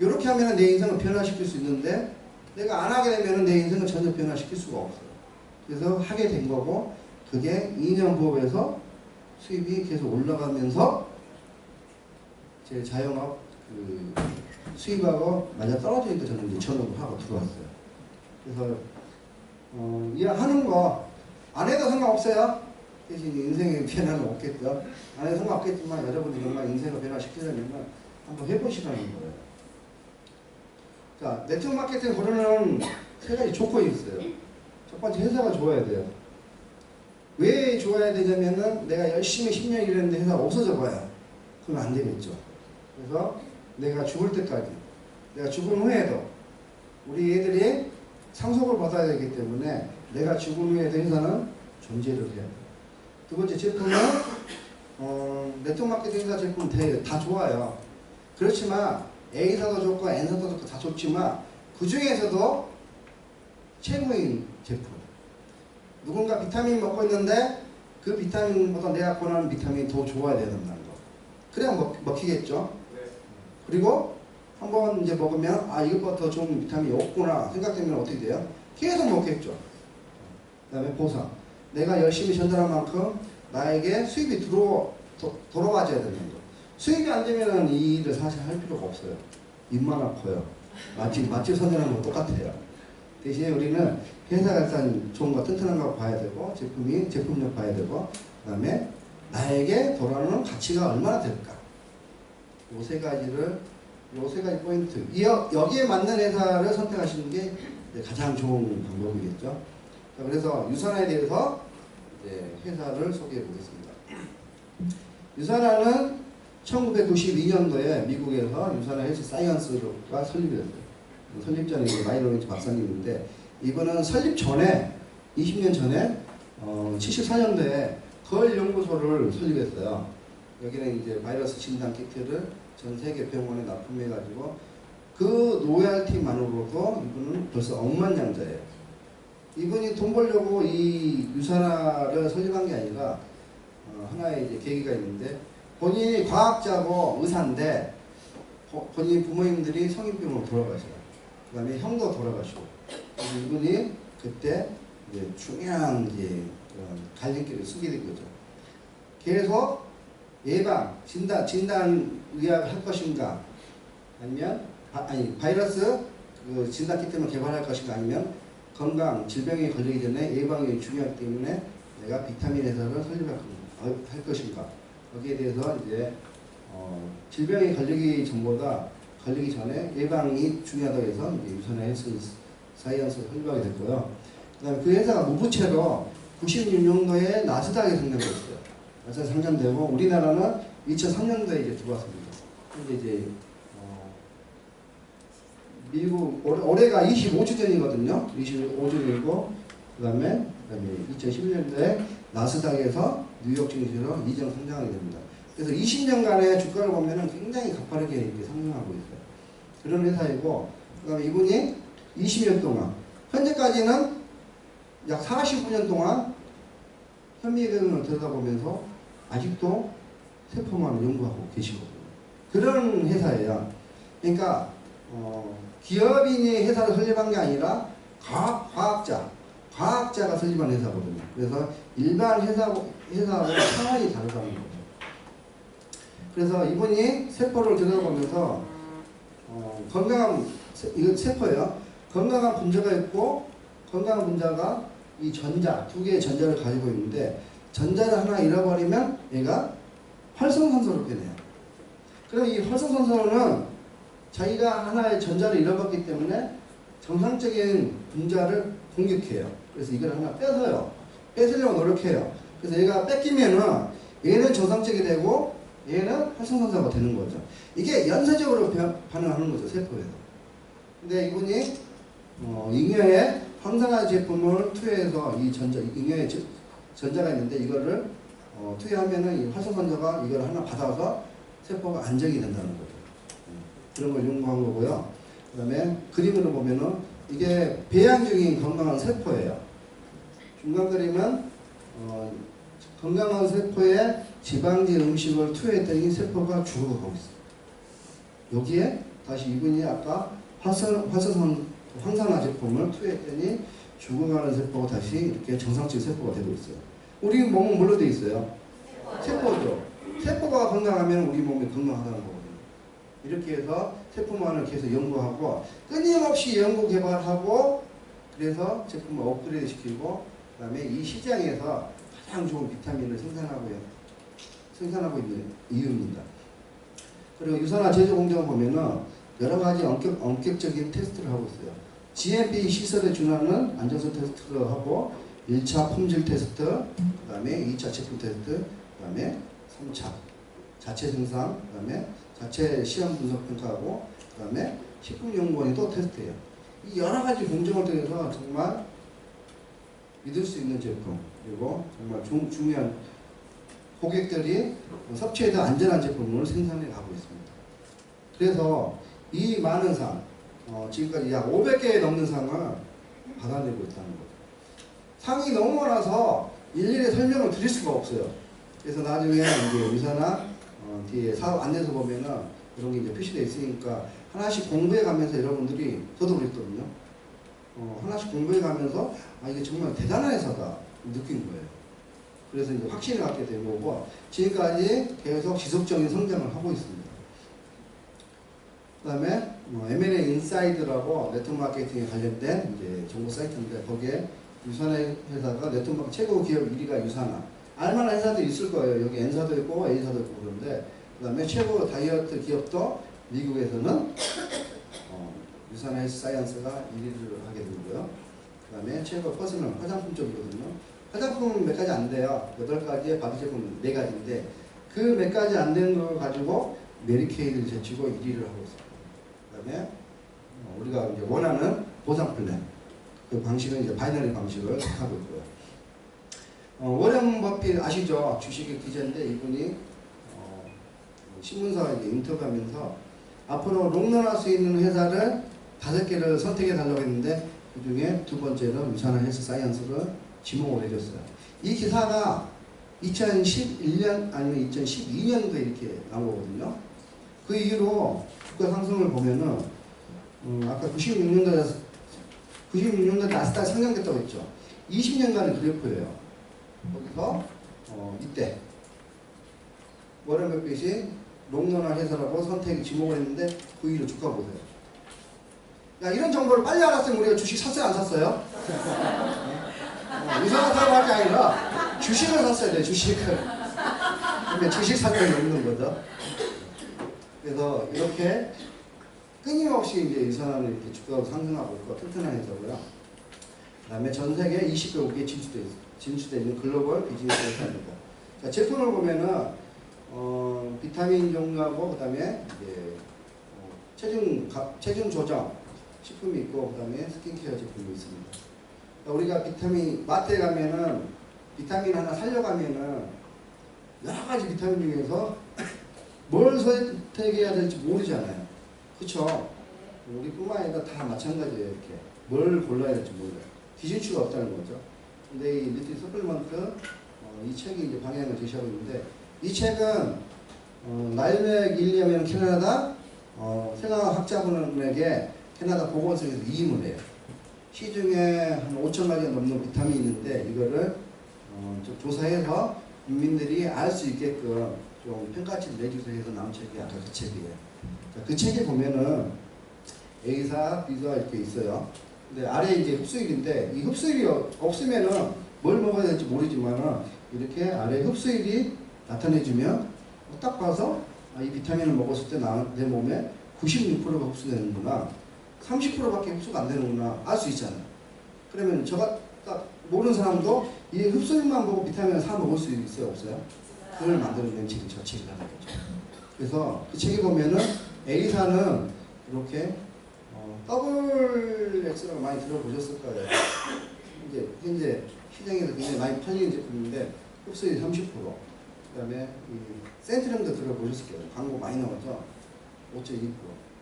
Speaker 1: 이렇게 하면은 내 인생을 변화시킬 수 있는데 내가 안 하게 되면은 내 인생을 전혀 변화시킬 수가 없어요. 그래서 하게 된 거고 그게 2년 부업에서 수입이 계속 올라가면서 제 자영업 그 수입하고 맞아 떨어지니까 저는 이제 전업을 하고 들어왔어요. 그래서 일하는 거 안 해도 상관없어요. 대신 인생의 변화는 없겠죠. 안 해도 상관없겠지만 여러분이 정말 인생을 변화시키려면 한번 해보시라는 거예요. 자, 네트워크 마케팅 고르는 세 가지 조건이 있어요. 첫 번째, 회사가 좋아야 돼요. 왜 좋아야 되냐면은 내가 열심히 10년 일했는데 회사가 없어져 봐요. 그러면 안 되겠죠. 그래서 내가 죽을 때까지, 내가 죽은 후에도 우리 애들이 상속을 받아야 되기 때문에 내가 죽은 후에 회사는 존재를 해야 돼. 두 번째 제품은 네트워크 마케팅 회사 제품 다 좋아요. 그렇지만 A사도 좋고 N사도 좋고 다 좋지만 그 중에서도 최고인 제품. 누군가 비타민 먹고 있는데 그 비타민보다 내가 권하는 비타민이 더 좋아야 된다는 거. 그래야 먹히겠죠. 그리고 한번 이제 먹으면 아 이것보다 더 좋은 비타민이 없구나 생각되면 어떻게 돼요? 계속 먹겠죠. 그 다음에 보상. 내가 열심히 전달한 만큼 나에게 수입이 돌아와줘야 되는 거. 수입이 안 되면 이 일을 사실 할 필요가 없어요. 입만 아파요. 맛집 선전하는 거 똑같아요. 대신에 우리는 회사가 일단 좋은 거 튼튼한 거 봐야 되고 제품력 봐야 되고 그 다음에 나에게 돌아오는 가치가 얼마나 될까. 요 세 가지 포인트. 여기에 맞는 회사를 선택하시는 게 가장 좋은 방법이겠죠. 자, 그래서 유산화에 대해서 이제 회사를 소개해 보겠습니다. 유산화는 1992년도에 미국에서 유산화 헬스 사이언스가 설립됐어요. 설립자는 마이로니치 박사님인데 이분은 설립 전에 20년 전에 74년도에 걸 연구소를 설립했어요. 여기는 이제 바이러스 진단 키트를 전 세계 병원에 납품해가지고 그 로얄티만으로도 이분은 벌써 억만장자예요. 이분이 돈 벌려고 이 유산화를 설립한 게 아니라 하나의 이제 계기가 있는데 본인이 과학자고 의사인데 본인 부모님들이 성인병으로 돌아가셔요. 그 다음에 형도 돌아가시고 이분이 그때 이제 중요한 이제 갈림길을 쓰게 된 거죠. 계속 예방, 진단 의학을 할 것인가 아니면 바이러스 그 진단 키트만 개발할 것인가 아니면 건강, 질병에 걸리기 전에 예방이 중요하기 때문에 내가 비타민 회사를 설립할 것인가 거기에 대해서 이제 질병에 걸리기 전에 예방이 중요하다고 해서 이제 유산화 헬스 사이언스를 설립하게 됐고요. 그다음에 그 회사가 무부채로 96년도에 나스닥에 상장됐어요. 나스닥에 상장되고 우리나라는 2003년도에 이제 들어왔습니다. 이제 미국 올해가 25주 전이거든요. 25주년이고 그다음에 2011년도에 나스닥에서 뉴욕 증시로 이전 상장하게 됩니다. 그래서 20년간의 주가를 보면은 굉장히 가파르게 이렇게 상승하고 있어요. 그런 회사이고, 그 다음에 이분이 20년 동안, 현재까지는 약 49년 동안 현미경을 들여다보면서 아직도 세포만을 연구하고 계시거든요. 그런 회사예요. 그러니까, 기업인이 회사를 설립한 게 아니라 과학자가 설립한 회사거든요. 그래서 일반 회사하고 상황이 다르다는 거죠. 그래서 이분이 세포를 들여다보면서 이건 세포예요. 건강한 분자가 있고 건강한 분자가 이 두 개의 전자를 가지고 있는데 전자를 하나 잃어버리면 얘가 활성산소로 변해요. 그럼 이 활성산소는 자기가 하나의 전자를 잃어버렸기 때문에 정상적인 분자를 공격해요. 그래서 이걸 하나 뺏으려고 노력해요. 그래서 얘가 뺏기면은 얘는 정상적이 되고 얘는 활성산소가 되는 거죠. 이게 연쇄적으로 반응하는 거죠, 세포에서. 근데 이분이 잉여의 항산화 제품을 투여해서 잉여의 전자가 있는데 이거를 투여하면은 이 활성산소가 이걸 하나 받아서 세포가 안정이 된다는 거죠. 그런 걸 연구한 거고요. 그 다음에 그림으로 보면은 이게 배양 중인 건강한 세포예요. 중간 그림은 건강한 세포에 지방질 음식을 투여했더니 세포가 죽어가고 있어요. 여기에 다시 이분이 아까 항산화 제품을 투여했더니 죽어가는 세포가 다시 이렇게 정상적 세포가 되고 있어요. 우리 몸은 뭘로 되어 있어요? 세포죠. 세포가 건강하면 우리 몸이 건강하다는 거거든요. 이렇게 해서 세포만을 계속 연구하고 끊임없이 연구 개발하고 그래서 제품을 업그레이드 시키고 그 다음에 이 시장에서 가장 좋은 비타민을 생산하고 있는 이유입니다. 그리고 유산화 제조 공정을 보면은 여러 가지 엄격적인 테스트를 하고 있어요. GMP 시설에 준하는 안전성 테스트를 하고 1차 품질 테스트, 그 다음에 2차 제품 테스트, 그 다음에 3차 자체 생산, 그 다음에 자체 시험 분석 평가하고 그 다음에 식품연구원이 또 테스트해요. 이 여러 가지 공정을 통해서 정말 믿을 수 있는 제품, 그리고 정말 중요한 고객들이 섭취에도 안전한 제품을 생산해 가고 있습니다. 그래서 이 많은 상, 지금까지 약 500개에 넘는 상을 받아내고 있다는 거죠. 상이 너무 많아서 일일이 설명을 드릴 수가 없어요. 그래서 나중에 이제 유사나 뒤에 사업 안내서 보면은 이런 게 이제 표시되어 있으니까 하나씩 공부해 가면서 여러분들이, 저도 그랬거든요. 하나씩 공부해 가면서 아, 이게 정말 대단한 회사다 느낀 거예요. 그래서 이제 확신을 갖게 된 거고, 지금까지 계속 지속적인 성장을 하고 있습니다. 그 다음에 M&A 인사이드라고 네트워크 마케팅에 관련된 이제 정보 사이트인데, 거기에 유산의 회사가 네트워크 최고 기업 1위가 유산화. 알만한 회사들이 있을 거예요. 여기 N사도 있고 A사도 있고 그런데, 그 다음에 최고 다이어트 기업도 미국에서는 유산화 헬스 사이언스가 1위를 하게 되고요. 그 다음에 최고 퍼스널 화장품 쪽이거든요. 화장품은 몇 가지 안 돼요. 8가지에 바디 제품 4가지인데 그 몇 가지 안 되는 걸 가지고 메리케이를 제치고 1위를 하고 있습니다. 그 다음에 우리가 이제 원하는 보상 플랜, 그 방식은 이제 바이너리 방식을 하고 있고요. 워렌 버핏 아시죠? 주식의 기자인데 이분이 신문사와 이제 인터뷰하면서 앞으로 롱런할 수 있는 회사를 5개를 선택해 달라고 했는데 그 중에 두 번째로 유산화 헬스 사이언스를 지목을 해줬어요. 이 기사가 2011년 아니면 2012년도에 이렇게 나오거든요. 그 이후로 주가 상승을 보면은 아까 96년도에 나스닥 상장됐다고 했죠. 20년간의 그래프예요. 거기서 이때 워렌 버핏이 롱런할 회사라고 선택 지목을 했는데 그 이후로 주가 보세요. 야, 이런 정보를 빨리 알았으면 우리가 주식 샀어요, 안 샀어요? 유산화 타고 할 게 아니라 주식을 샀어야 돼, 주식을. 근데 주식 살 때 없는 거죠. 그래서 이렇게 끊임없이 이제 유산화는 이렇게 주가가 상승하고 있고 튼튼한 회사고요. 그 다음에 전 세계 20개국에 진출되어 있는 글로벌 비즈니스 회사입니다. 자, 제품을 보면은 비타민 종류하고 그 다음에 이제 체중 조정 식품이 있고 그 다음에 스킨케어 제품도 있습니다. 우리가 비타민 마트에 가면은 비타민 하나 사려가면은 여러 가지 비타민 중에서 뭘 선택해야 될지 모르잖아요. 그쵸? 우리뿐만 아니라 다 마찬가지예요. 이렇게 뭘 골라야 될지 몰라요. 기준치가 없다는 거죠. 근데 이 뉴트리 서플리먼트 이 책이 이제 방향을 제시하고 있는데, 이 책은 나일맥 윌리엄이라는 캐나다 생화학자분에게 캐나다 보건소에서 위임을 해요. 시중에 한 5,000가지가 넘는 비타민이 있는데 이거를 좀 조사해서 국민들이 알 수 있게끔 좀 평가치를 내주서 해서 나온 책이 아까 그 책이에요. 자, 그 책에 보면은 A사, B사 이렇게 있어요. 근데 아래 이제 흡수율인데 이 흡수율이 없으면은 뭘 먹어야 될지 모르지만은 이렇게 아래 흡수율이 나타내주면 딱 봐서 이 비타민을 먹었을 때 내 몸에 96%가 흡수되는구나, 30%밖에 흡수가 안 되는구나 알 수 있잖아요. 그러면 저가 딱 모르는 사람도 이 흡수율만 보고 비타민을 사 먹을 수 있어요, 없어요? 그걸 만들어낸 책이 저 책이라는 거죠. 그래서 그 책에 보면은 A사는 이렇게 더블 X라고 많이 들어보셨을 거예요. 이제 현재 시장에서 굉장히 많이 팔리는 제품인데 흡수율이 30%. 그 다음에 센트럼도 들어보셨을 거예요. 광고 많이 나오죠. 5.2%.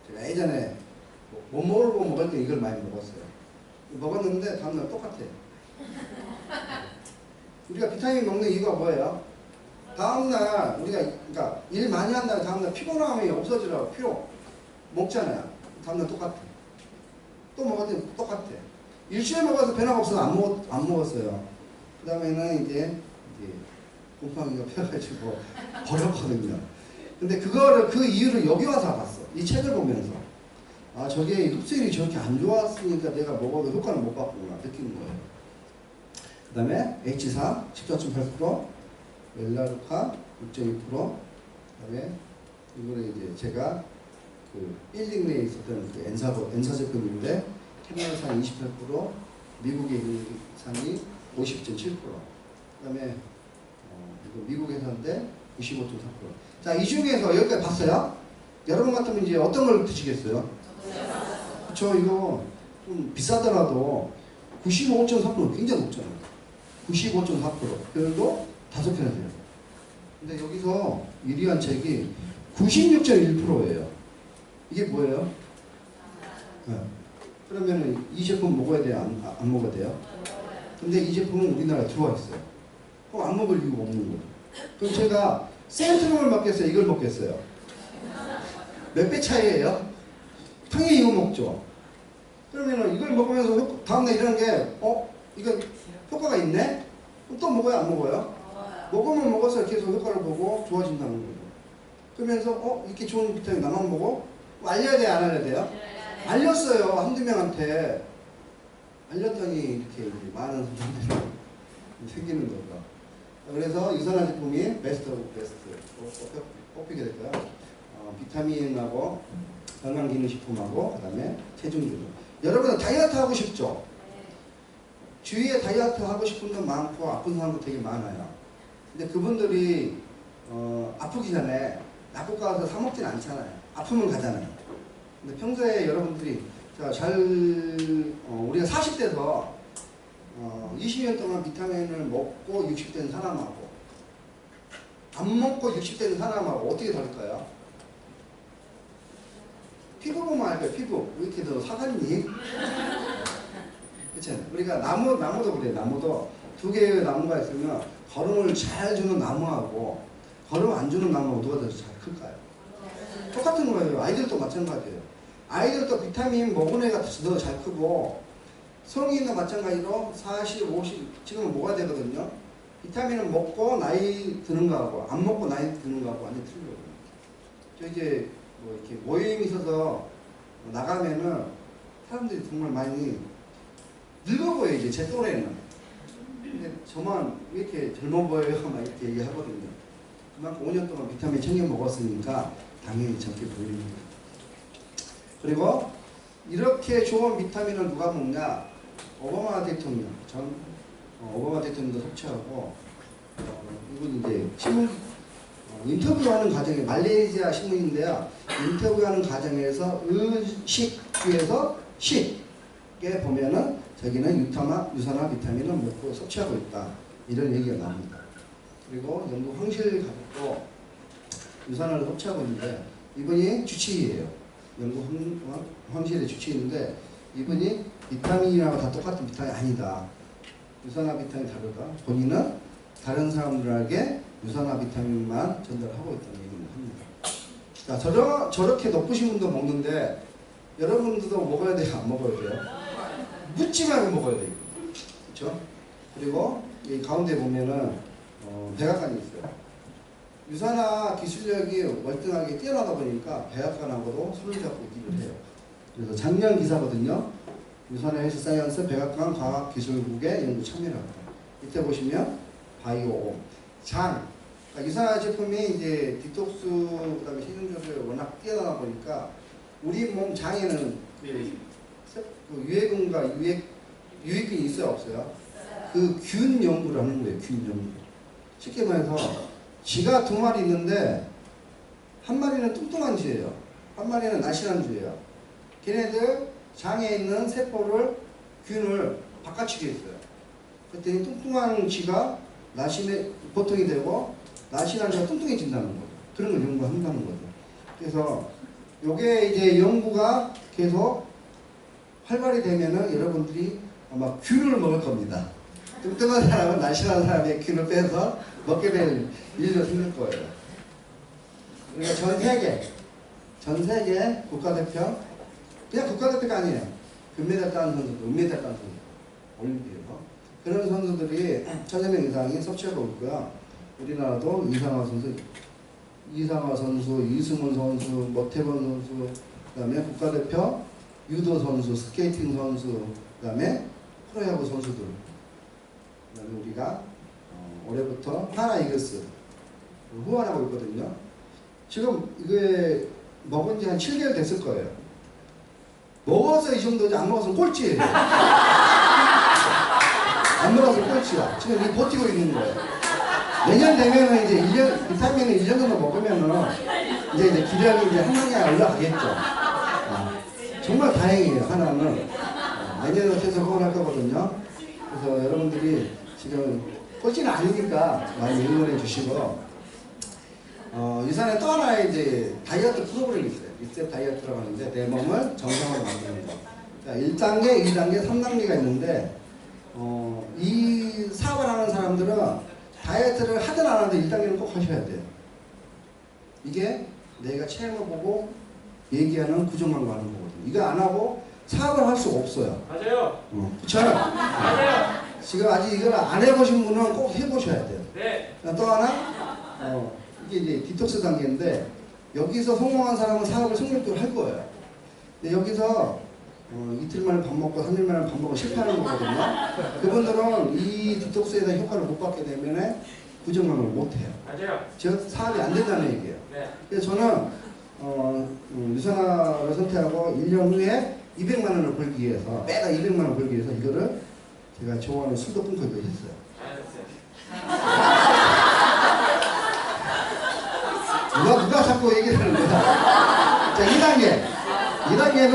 Speaker 1: 제가 예전에 못 먹을 때 이걸 많이 먹었어요. 먹었는데 다음날 똑같아요. 우리가 비타민 먹는 이유가 뭐예요? 다음날 우리가 그러니까 일 많이 한다면 다음날 피곤함이 없어지라고 피로 먹잖아요. 다음날 똑같아. 또 먹었더니 똑같아. 일주일 먹어서 변화가 없어서 안 먹었어요. 그 다음에는 이제 곰팡이가 펴가지고 버렸거든요. 근데 그 이유를 여기 와서 알았어. 이 책을 보면서. 아, 저게 흡수율이 저렇게 안 좋았으니까 내가 먹어도 효과를 못 봤구나 느끼는 거예요. 그 다음에 H사 14.8%, 웰라루카 6.2%, 그 다음에 이거는 이제 제가 그 빌딩 내에 있었던 그 N사 제품인데 캐나다산 28%, 미국의 산이 50.7%, 그 다음에 미국 회사인데 95.3%. 자, 이 중에서 여기까지 봤어요? 여러분 같으면 이제 어떤 걸 드시겠어요? 그쵸, 이거 좀 비싸더라도 95.3% 굉장히 높잖아요. 95.4%. 그래도 5편을 돼요. 근데 여기서 1위한 책이 96.1%예요. 이게 뭐예요? 네. 그러면 이 제품 먹어야 돼요? 안 먹어야 돼요? 근데 이 제품은 우리나라에 들어와 있어요. 그럼 안 먹을 이유가 없는 거예요. 그럼 제가 센트럼을 먹겠어요? 이걸 먹겠어요? 몇 배 차이예요? 당연히 이거 먹죠. 그러면 이걸 먹으면서 다음날 이러는 게 이거 효과가 있네? 그럼 또 먹어요? 안 먹어요? 먹으면 먹어서 계속 효과를 보고 좋아진다는 거예요. 그러면서 이렇게 좋은 비타민 나만 먹어? 알려야 돼요? 안 알려야 돼요? 알렸어요. 한두 명한테. 알렸더니 이렇게 많은 사람들이 생기는 거죠. 그래서 유산화 제품이 베스트 오브 베스트 뽑히게 될 거예요. 비타민하고 건강기능식품하고 그다음에 체중주로. 여러분은 다이어트 하고 싶죠? 주위에 다이어트 하고 싶은 분 많고 아픈 사람도 되게 많아요. 근데 그분들이 아프기 전에 약국 가서 사 먹진 않잖아요. 아프면 가잖아요. 근데 평소에 여러분들이 우리가 40대에서 20년 동안 비타민을 먹고 60대는 사람하고 안 먹고 60대는 사람하고 어떻게 다를까요? 피부 보면 알까요? 피부 왜 이렇게 더 사가리니? 그렇죠? 우리가 나무도 그래요. 나무도 두 개의 나무가 있으면 거름을 잘 주는 나무하고 거름 안 주는 나무하고 누가 더 잘 클까요? 똑같은 거예요. 아이들도 마찬가지예요. 아이들도 비타민 먹은 애가 더 잘 크고 성인도 마찬가지로 40, 50 지금은 먹어야 되거든요. 비타민을 먹고 나이 드는 거하고 안 먹고 나이 드는 거하고 완전히 틀리거든요. 저 이제 뭐 이렇게 모임이 있어서 나가면은 사람들이 정말 많이 늙어 보여요. 이제 제 또래는. 근데 저만 왜 이렇게 젊어 보여요? 막 이렇게 얘기하거든요. 그만큼 5년 동안 비타민 챙겨 먹었으니까 당연히 젊게 보이는 거예요. 그리고 이렇게 좋은 비타민을 누가 먹냐? 오바마 대통령, 오바마 대통령도 섭취하고 이분 이제 신문 인터뷰하는 과정에 말레이시아 신문인데요. 인터뷰하는 과정에서 의식주에서 식에 보면은 저기는 유산화 비타민을 먹고 섭취하고 있다. 이런 얘기가 나옵니다. 그리고 영국 황실 가족도 유산화를 섭취하고 있는데 이분이 주치의예요. 영국 황실의 주치의인데 이분이 비타민이라고 다 똑같은 비타민이 아니다. 유산화 비타민이 다르다. 본인은 다른 사람들에게 유산화 비타민만 전달하고 있다는 얘기를 합니다. 자, 저렇게 높으신 분도 먹는데 여러분들도 먹어야 돼요? 안 먹어야 돼요? 묻지 말고 먹어야 돼요. 그렇죠? 그리고 이 가운데 보면은 백악관이 있어요. 유산화 기술력이 월등하게 뛰어나다 보니까 백악관하고도 손을 잡고 일을 해요. 그래서 작년 기사거든요. 유산화 헬스 사이언스 백악관 과학기술국에 연구 참여를 합니다. 이때 보시면 바이오옴, 그러니까 유산화 제품이 이제 디톡스 그다음에 신진조절이 워낙 뛰어나다 보니까 우리 몸 장에는 그 유해균과 유익균이 있어요, 없어요? 그 균 연구를 하는 거예요. 균 연구. 쉽게 말해서 쥐가 2마리 있는데 한 마리는 뚱뚱한 쥐예요. 한 마리는 날씬한 쥐예요. 걔네들 장에 있는 세포를 균을 바꿔치기 했어요. 그랬더니 뚱뚱한 쥐가 보통이 되고 날씬한 쥐가 뚱뚱해진다는 거죠. 그런 걸 연구한다는 거죠. 그래서 요게 이제 연구가 계속 활발히 되면은 여러분들이 아마 균을 먹을 겁니다. 뚱뚱한 사람은 날씬한 사람의 균을 빼서 먹게 될 일도 생길 거예요. 그러니까 전 세계 국가대표, 그냥 국가대표가 아니에요. 금메달 따는 선수들, 은메달 따는 선수들, 올림픽에서. 그런 선수들이 1000명 이상이 섭취하고 있고요. 우리나라도 이상화 선수, 이승훈 선수, 모태범 선수, 그 다음에 국가대표, 유도 선수, 스케이팅 선수, 그 다음에 프로야구 선수들. 그 다음에 우리가 올해부터 하나 이글스 후원하고 있거든요. 지금 이게 먹은 지 한 7개월 됐을 거예요. 먹어서 이 정도지 안 먹어서 꼴찌예요. 안 먹어서 꼴찌야. 지금 이 버티고 있는 거예요. 내년 되면은 이제 1년, 비타민을 1년 정도 먹으면은 이제 기량이 이제 한강에 올라가겠죠. 정말 다행이에요. 하나는 내년에 계속 후원할 거거든요. 그래서 여러분들이 지금 꼴찌는 아니니까 많이 응원해 주시고, 유산에 또 하나의 이제 다이어트 프로그램이 있어요. 리셋 다이어트라고 하는데 내 몸을 정상으로 만드는 거. 자, 1단계, 2단계, 3단계가 있는데 이 사업을 하는 사람들은 다이어트를 하든 안 하든 1단계는 꼭 하셔야 돼요. 이게 내가 체험을 보고 얘기하는 구조만 가는 거거든요. 이거 안 하고 사업을 할 수가 없어요.
Speaker 2: 맞아요.
Speaker 1: 그쵸?
Speaker 2: 맞아요.
Speaker 1: 지금 아직 이걸 안 해보신 분은 꼭 해보셔야 돼요.
Speaker 2: 네.
Speaker 1: 또 하나, 이게 이제 디톡스 단계인데, 여기서 성공한 사람은 사업을 성공적으로 할 거예요. 근데 여기서 이틀 만에 밥 먹고 3일 만에 밥 먹고 실패하는 거거든요. 그분들은 이 디톡스에 대한 효과를 못 받게 되면 부정감을 못 해요.
Speaker 2: 맞아요.
Speaker 1: 즉 사업이 안 된다는 얘기예요.
Speaker 2: 네.
Speaker 1: 그래서 저는 유산화를 선택하고 1년 후에 200만 원을 벌기 위해서, 매달 200만 원 벌기 위해서 이거를 제가 좋아하는 술도 끊고 이거 했어요. 누가 자꾸 얘기를 하는 거야. 자, 2단계는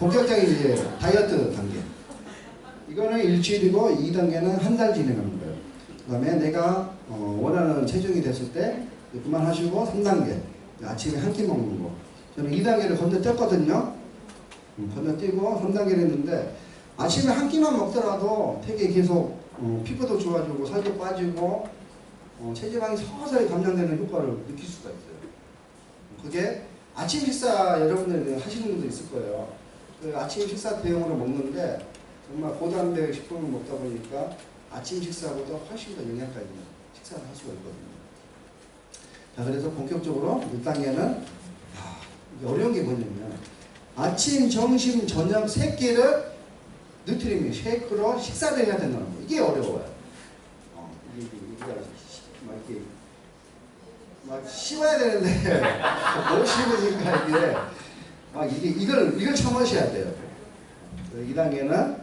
Speaker 1: 본격적인 이제 다이어트 단계. 이거는 일주일이고 2단계는 한 달 진행하는 거예요. 그 다음에 내가 원하는 체중이 됐을 때 그만하시고 3단계. 아침에 한 끼 먹는 거. 저는 2단계를 건너뛰었거든요. 건너뛰고 3단계를 했는데 아침에 한 끼만 먹더라도 되게 계속 피부도 좋아지고 살도 빠지고 체지방이 서서히 감량되는 효과를 느낄 수가 있어요. 그게 아침 식사 여러분들 하시는 분도 있을 거예요. 그 아침 식사 대용으로 먹는데 정말 고단백 식품을 먹다 보니까 아침 식사보다 훨씬 더 영양가 있는 식사를 할 수가 있거든요. 자, 그래서 본격적으로 1단계는 이게 어려운 게 뭐냐면 아침, 점심, 저녁 3끼를 누트리민 쉐이크로 식사를 해야 된다는 거. 이게 어려워요. 이게 막 씹어야 되는데 못 씹으니까 이걸 참으셔야 돼요. 2단계는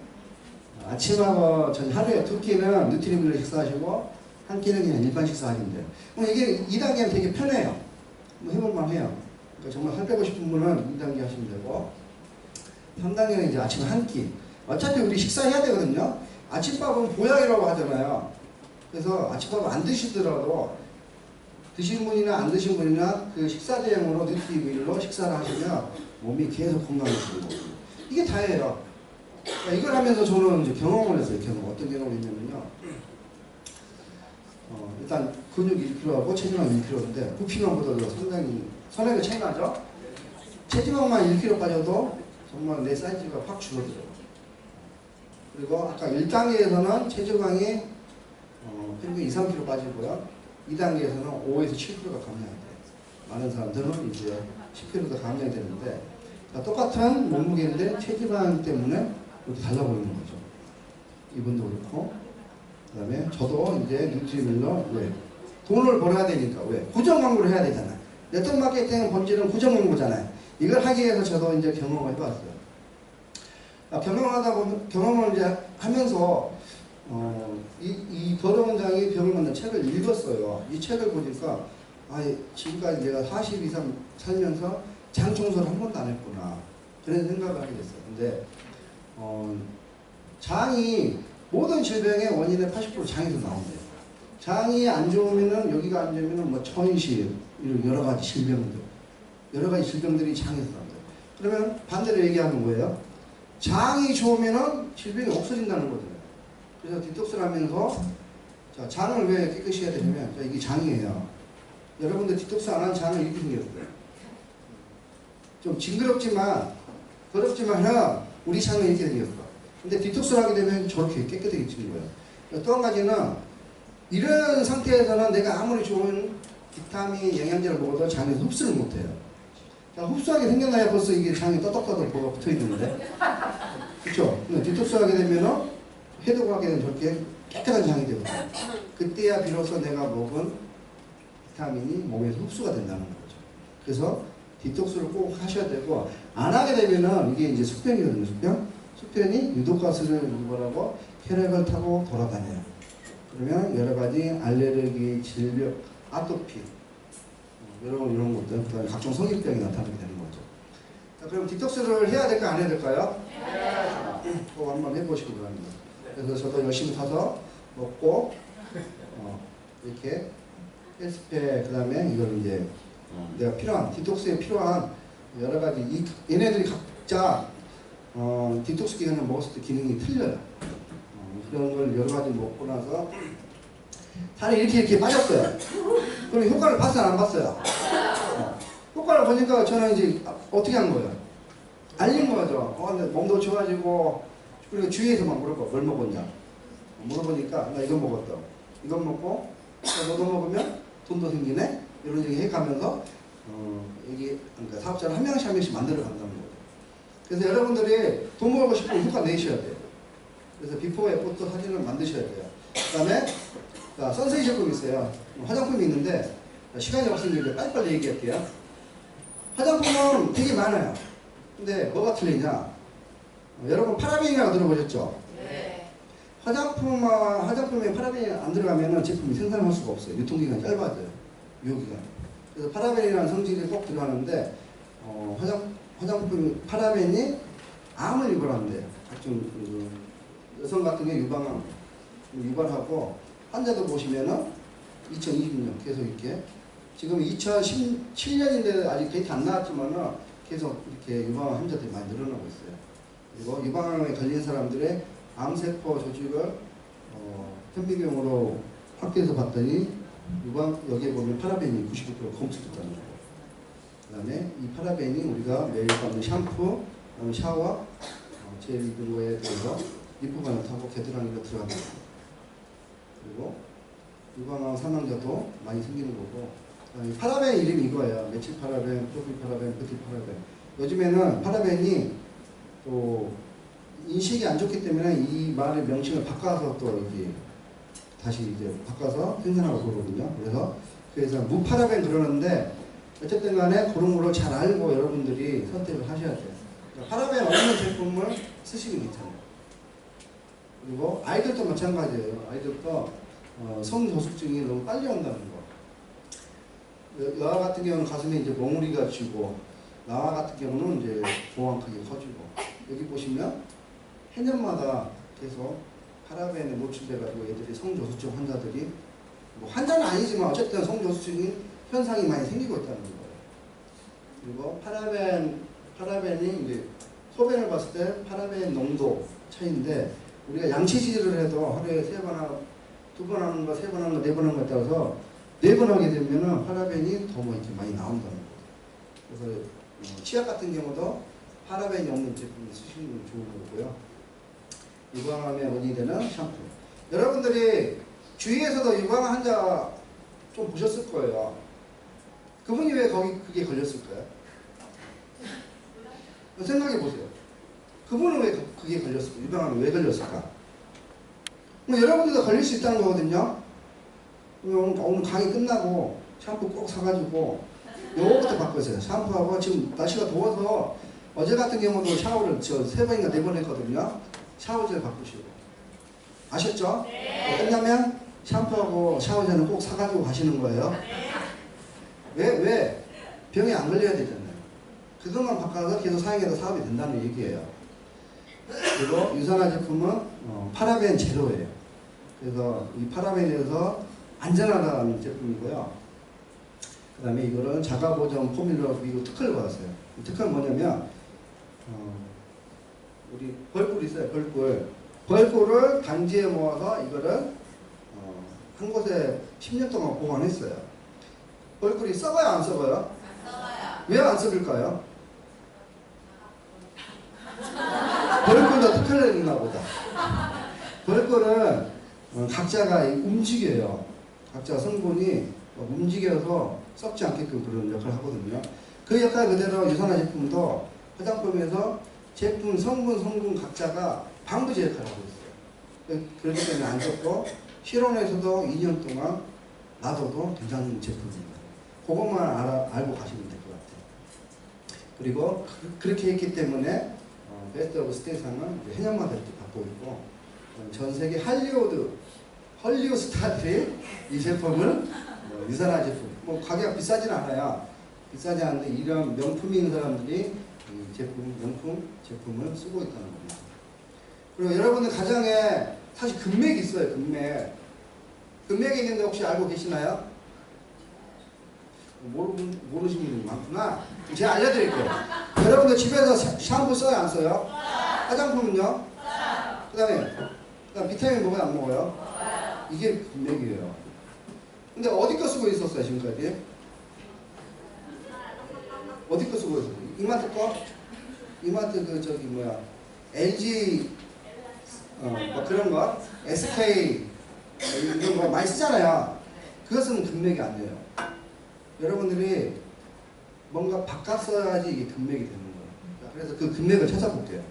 Speaker 1: 아침하고 전 하루에 2끼는 누트리민으로 식사하시고 한 끼는 그냥 일반 식사하시면 돼요. 이게 2단계는 되게 편해요. 해볼만 해요. 그러니까 정말 살 빼고 싶은 분은 2단계 하시면 되고, 3단계는 이제 아침에 한 끼. 어차피 우리 식사해야 되거든요. 아침밥은 보약이라고 하잖아요. 그래서 아침밥 안 드시더라도 드신 분이나 안 드신 분이나 그 식사 대용으로 누트리밀로 식사를 하시면 몸이 계속 건강해지고 이게 다예요. 그러니까 이걸 하면서 저는 이제 경험을 했어요. 어떤 경험을 했냐면요. 일단 근육 1kg하고 체지방 1kg인데 부피만 보다도 상당히 선행의 차이 나죠? 체지방만 1kg 빠져도 정말 내 사이즈가 확 줄어들어요. 그리고 아까 1단계에서는 체지방이 평균 2, 3kg 빠지고요. 2단계에서는 5에서 7kg가 감량이 돼요. 많은 사람들은 이제 10kg가 감량이 되는데, 똑같은 몸무게인데 체지방 때문에 이렇게 달라 보이는 거죠. 이분도 그렇고, 그 다음에 저도 이제 누트리밀로 왜? 돈을 벌어야 되니까 왜? 고정 광고를 해야 되잖아요. 네트워크 마케팅의 본질은 고정 광고잖아요. 이걸 하기 위해서 저도 이제 경험을 해봤어요. 경험을 이제 하면서 이 거래원장이 병을 만든 책을 읽었어요. 이 책을 보니까 지금까지 내가 40 이상 살면서 장 청소를 한 번도 안 했구나, 그런 생각을 하게 됐어요. 근데 장이 모든 질병의 원인의 80% 장에서 나온대요. 장이 안 좋으면은, 여기가 안 좋으면은 뭐 천식, 이런 여러 가지 질병들이 장에서 나온대요. 그러면 반대로 얘기하는 거예요. 장이 좋으면은 질병이 없어진다는 거잖아요. 그래서 디톡스를 하면서, 자, 장을 왜 깨끗이 해야 되냐면, 자, 이게 장이에요. 여러분들 디톡스 안 한 장을 이렇게 생겼어요. 좀 징그럽지만, 더럽지만 우리 장은 이렇게 생겼어. 근데 디톡스를 하게 되면 저렇게 깨끗해지는 거예요. 또 한 가지는, 이런 상태에서는 내가 아무리 좋은 비타민, 영양제를 먹어도 장에서 흡수를 못해요. 자, 흡수하게 생겼나요? 벌써 이게 장에 떠덕떠덕 뭐가 붙어 있는데. 그쵸? 근데 디톡스 하게 되면은, 해독하게 되면 저렇게 깨끗한 장이 되거든요. 그때야 비로소 내가 먹은 비타민이 몸에서 흡수가 된다는 거죠. 그래서 디톡스를 꼭 하셔야 되고, 안 하게 되면은 이게 이제 숙변이거든요. 숙변이 유독가스를 유발하고 혈액을 타고 돌아다녀요. 그러면 여러 가지 알레르기, 질병, 아토피, 이런 것들, 그다음에 각종 성인병이 나타나게 되는 거죠. 자, 그럼 디톡스를 해야 될까요? 안 해야 될까요? 꼭 한번 해보시기 바랍니다. 그래서 저도 열심히 가서 먹고 이렇게 헬스팩 그다음에 이걸 이제 내가 필요한 디톡스에 필요한 여러 가지 얘네들이 각자 디톡스 기간을 먹었을 때 기능이 틀려요. 그런 걸 여러 가지 먹고 나서 살이 이렇게 빠졌어요. 그럼 효과를 봤어요, 안 봤어요? 효과를 보니까 저는 이제 어떻게 한 거예요? 알린 거죠. 근데 몸도 좋아지고, 그리고 주위에서 막 물어봐. 뭘 먹었냐? 물어보니까 나 이거 먹었다. 이거 먹고 너도 먹으면 돈도 생기네? 이런 얘기 해가면서 이게 그러니까 사업자를 한 명씩 한 명씩 만들어 간다는 거예요. 그래서 여러분들이 돈 벌고 싶으면 효과 내셔야 돼요. 그래서 비포 애프터 사진을 만드셔야 돼요. 그 다음에 선세이 제품이 있어요. 화장품이 있는데 시간이 없으니까 빨리빨리 얘기할게요. 화장품은 되게 많아요. 근데 뭐가 틀리냐? 여러분 파라벤이라고 들어보셨죠?
Speaker 2: 네.
Speaker 1: 화장품에 파라벤이 안 들어가면 제품이 생산할 수가 없어요. 유통기간이 짧아져요. 유효기간. 그래서 파라벤이라는 성질이 꼭 들어가는데 화장품 파라벤이 암을 유발한대요. 각종 여성 같은 게 유발하고 환자도 보시면은 2020년 계속 이렇게 지금 2017년인데 아직 데이터 안 나왔지만은 계속 이렇게 유방암 환자들이 많이 늘어나고 있어요. 그리고 유방암에 걸린 사람들의 암세포 조직을 현미경으로 확대해서 봤더니 여기에 보면 파라벤이 99% 검출됐다는 거고, 그 다음에 이 파라벤이 우리가 매일 받는 샴푸, 샤워, 젤 이런 거에 대해서 리프관을 타고 겨드랑이로 들어간다. 그리고 유방암 사망자도 많이 생기는 거고, 파라벤 이름이 이거예요. 메칠 파라벤, 프로필 파라벤, 부틸 파라벤. 요즘에는 파라벤이 또 인식이 안 좋기 때문에 이 말의 명칭을 바꿔서 또 이게 다시 이제 바꿔서 생산하고 그러거든요. 그래서 무파라벤 그러는데 어쨌든 간에 그런 거를 잘 알고 여러분들이 선택을 하셔야 돼요. 그러니까 파라벤 없는 제품을 쓰시면 괜찮아요. 그리고 아이들도 마찬가지예요. 아이들도 성저숙증이 너무 빨리 온다는 거. 여아 같은 경우는 가슴에 이제 몽우리가 쥐고, 나와 같은 경우는 이제 정확하게 커지고, 여기 보시면 해년마다 계속 파라벤에 노출돼가지고 애들이 성저수증 환자들이 뭐 환자는 아니지만 어쨌든 성저수증이 현상이 많이 생기고 있다는 거예요. 그리고 파라벤이 이제 소변을 봤을 때 파라벤 농도 차이인데, 우리가 양치질을 해도 하루에 3번, 2번 하는 거, 3번 하는 거, 4번 하는 거에 따라서 4번 하게 되면은 파라벤이 더 뭐 이렇게 많이 나온다는 거예요. 그래서 치약 같은 경우도 파라벤이 없는 제품을 쓰시는 게 좋은 거고요. 유방암의 원인이 되는 샴푸. 여러분들이 주위에서도 유방암 환자 좀 보셨을 거예요. 그분이 왜 그게 걸렸을까요? 생각해 보세요. 그분은 왜 그게 걸렸을까? 유방암이 왜 걸렸을까? 여러분들도 걸릴 수 있다는 거거든요. 오늘 강의 끝나고 샴푸 꼭 사가지고 요거부터 바꾸세요. 샴푸하고 지금 날씨가 더워서 어제 같은 경우도 샤워를 3번인가 4번 했거든요. 샤워젤 바꾸시고. 아셨죠?
Speaker 2: 네.
Speaker 1: 끝나면 샴푸하고 샤워젤은 꼭 사가지고 가시는 거예요. 왜? 병에 안 걸려야 되잖아요. 그것만 바꿔서 계속 사용해도 사업이 된다는 얘기예요. 그리고 유산화 제품은 파라벤 제로예요. 그래서 이 파라벤에서 안전하다는 제품이고요. 그 다음에 이거는 자가보정 포뮬러 미국 특허를 받았어요. 이 특허는 뭐냐면 우리 벌꿀 있어요. 벌꿀을 단지에 모아서 이거를 한 곳에 10년 동안 보관했어요. 벌꿀이 썩어요, 안 썩어요?
Speaker 2: 안 썩어요.
Speaker 1: 왜 안 썩을까요? 벌꿀도 특허를 냈나 보다. 벌꿀은 각자가 움직여요. 각자 성분이 움직여서 썩지 않게끔 그런 역할을 하거든요. 그 역할 그대로 유산화 제품도 화장품에서 제품 성분 각자가 방부제 역할을 하고 있어요. 그렇기 때문에 안 썩고 실온에서도 2년 동안 놔둬도 괜찮은 제품입니다. 그것만 알고 가시면 될 것 같아요. 그리고 그렇게 했기 때문에 베스트 오브 스테이상은 해년마다 이렇게 받고 있고, 전 세계 헐리우드 스타들이 이 제품을 유산화 제품, 가격 비싸진 않아요. 비싸지 않은데 이런 명품인 사람들이 이 명품 제품을 쓰고 있다는 겁니다. 그리고 여러분들 가정에 사실 금맥이 있어요. 금맥. 금맥이 있는데 혹시 알고 계시나요? 모르시는 분이 많구나. 제가 알려드릴게요. 여러분들 집에서 샴푸 써요? 안 써요? 화장품은요? 그 다음에 비타민 먹어요? 안 먹어요? 이게 금맥이에요. 근데 어디 거 쓰고 있었어요 지금까지? 어디 거 쓰고 있었어요? 이마트 거? 이마트 그 저기 뭐야 LG 뭐 그런 거? SK 이런 거 많이 쓰잖아요. 그것은 금맥이 안 돼요. 여러분들이 뭔가 바꿔 써야지 이게 금맥이 되는 거예요. 그래서 그 금맥을 찾아볼게요.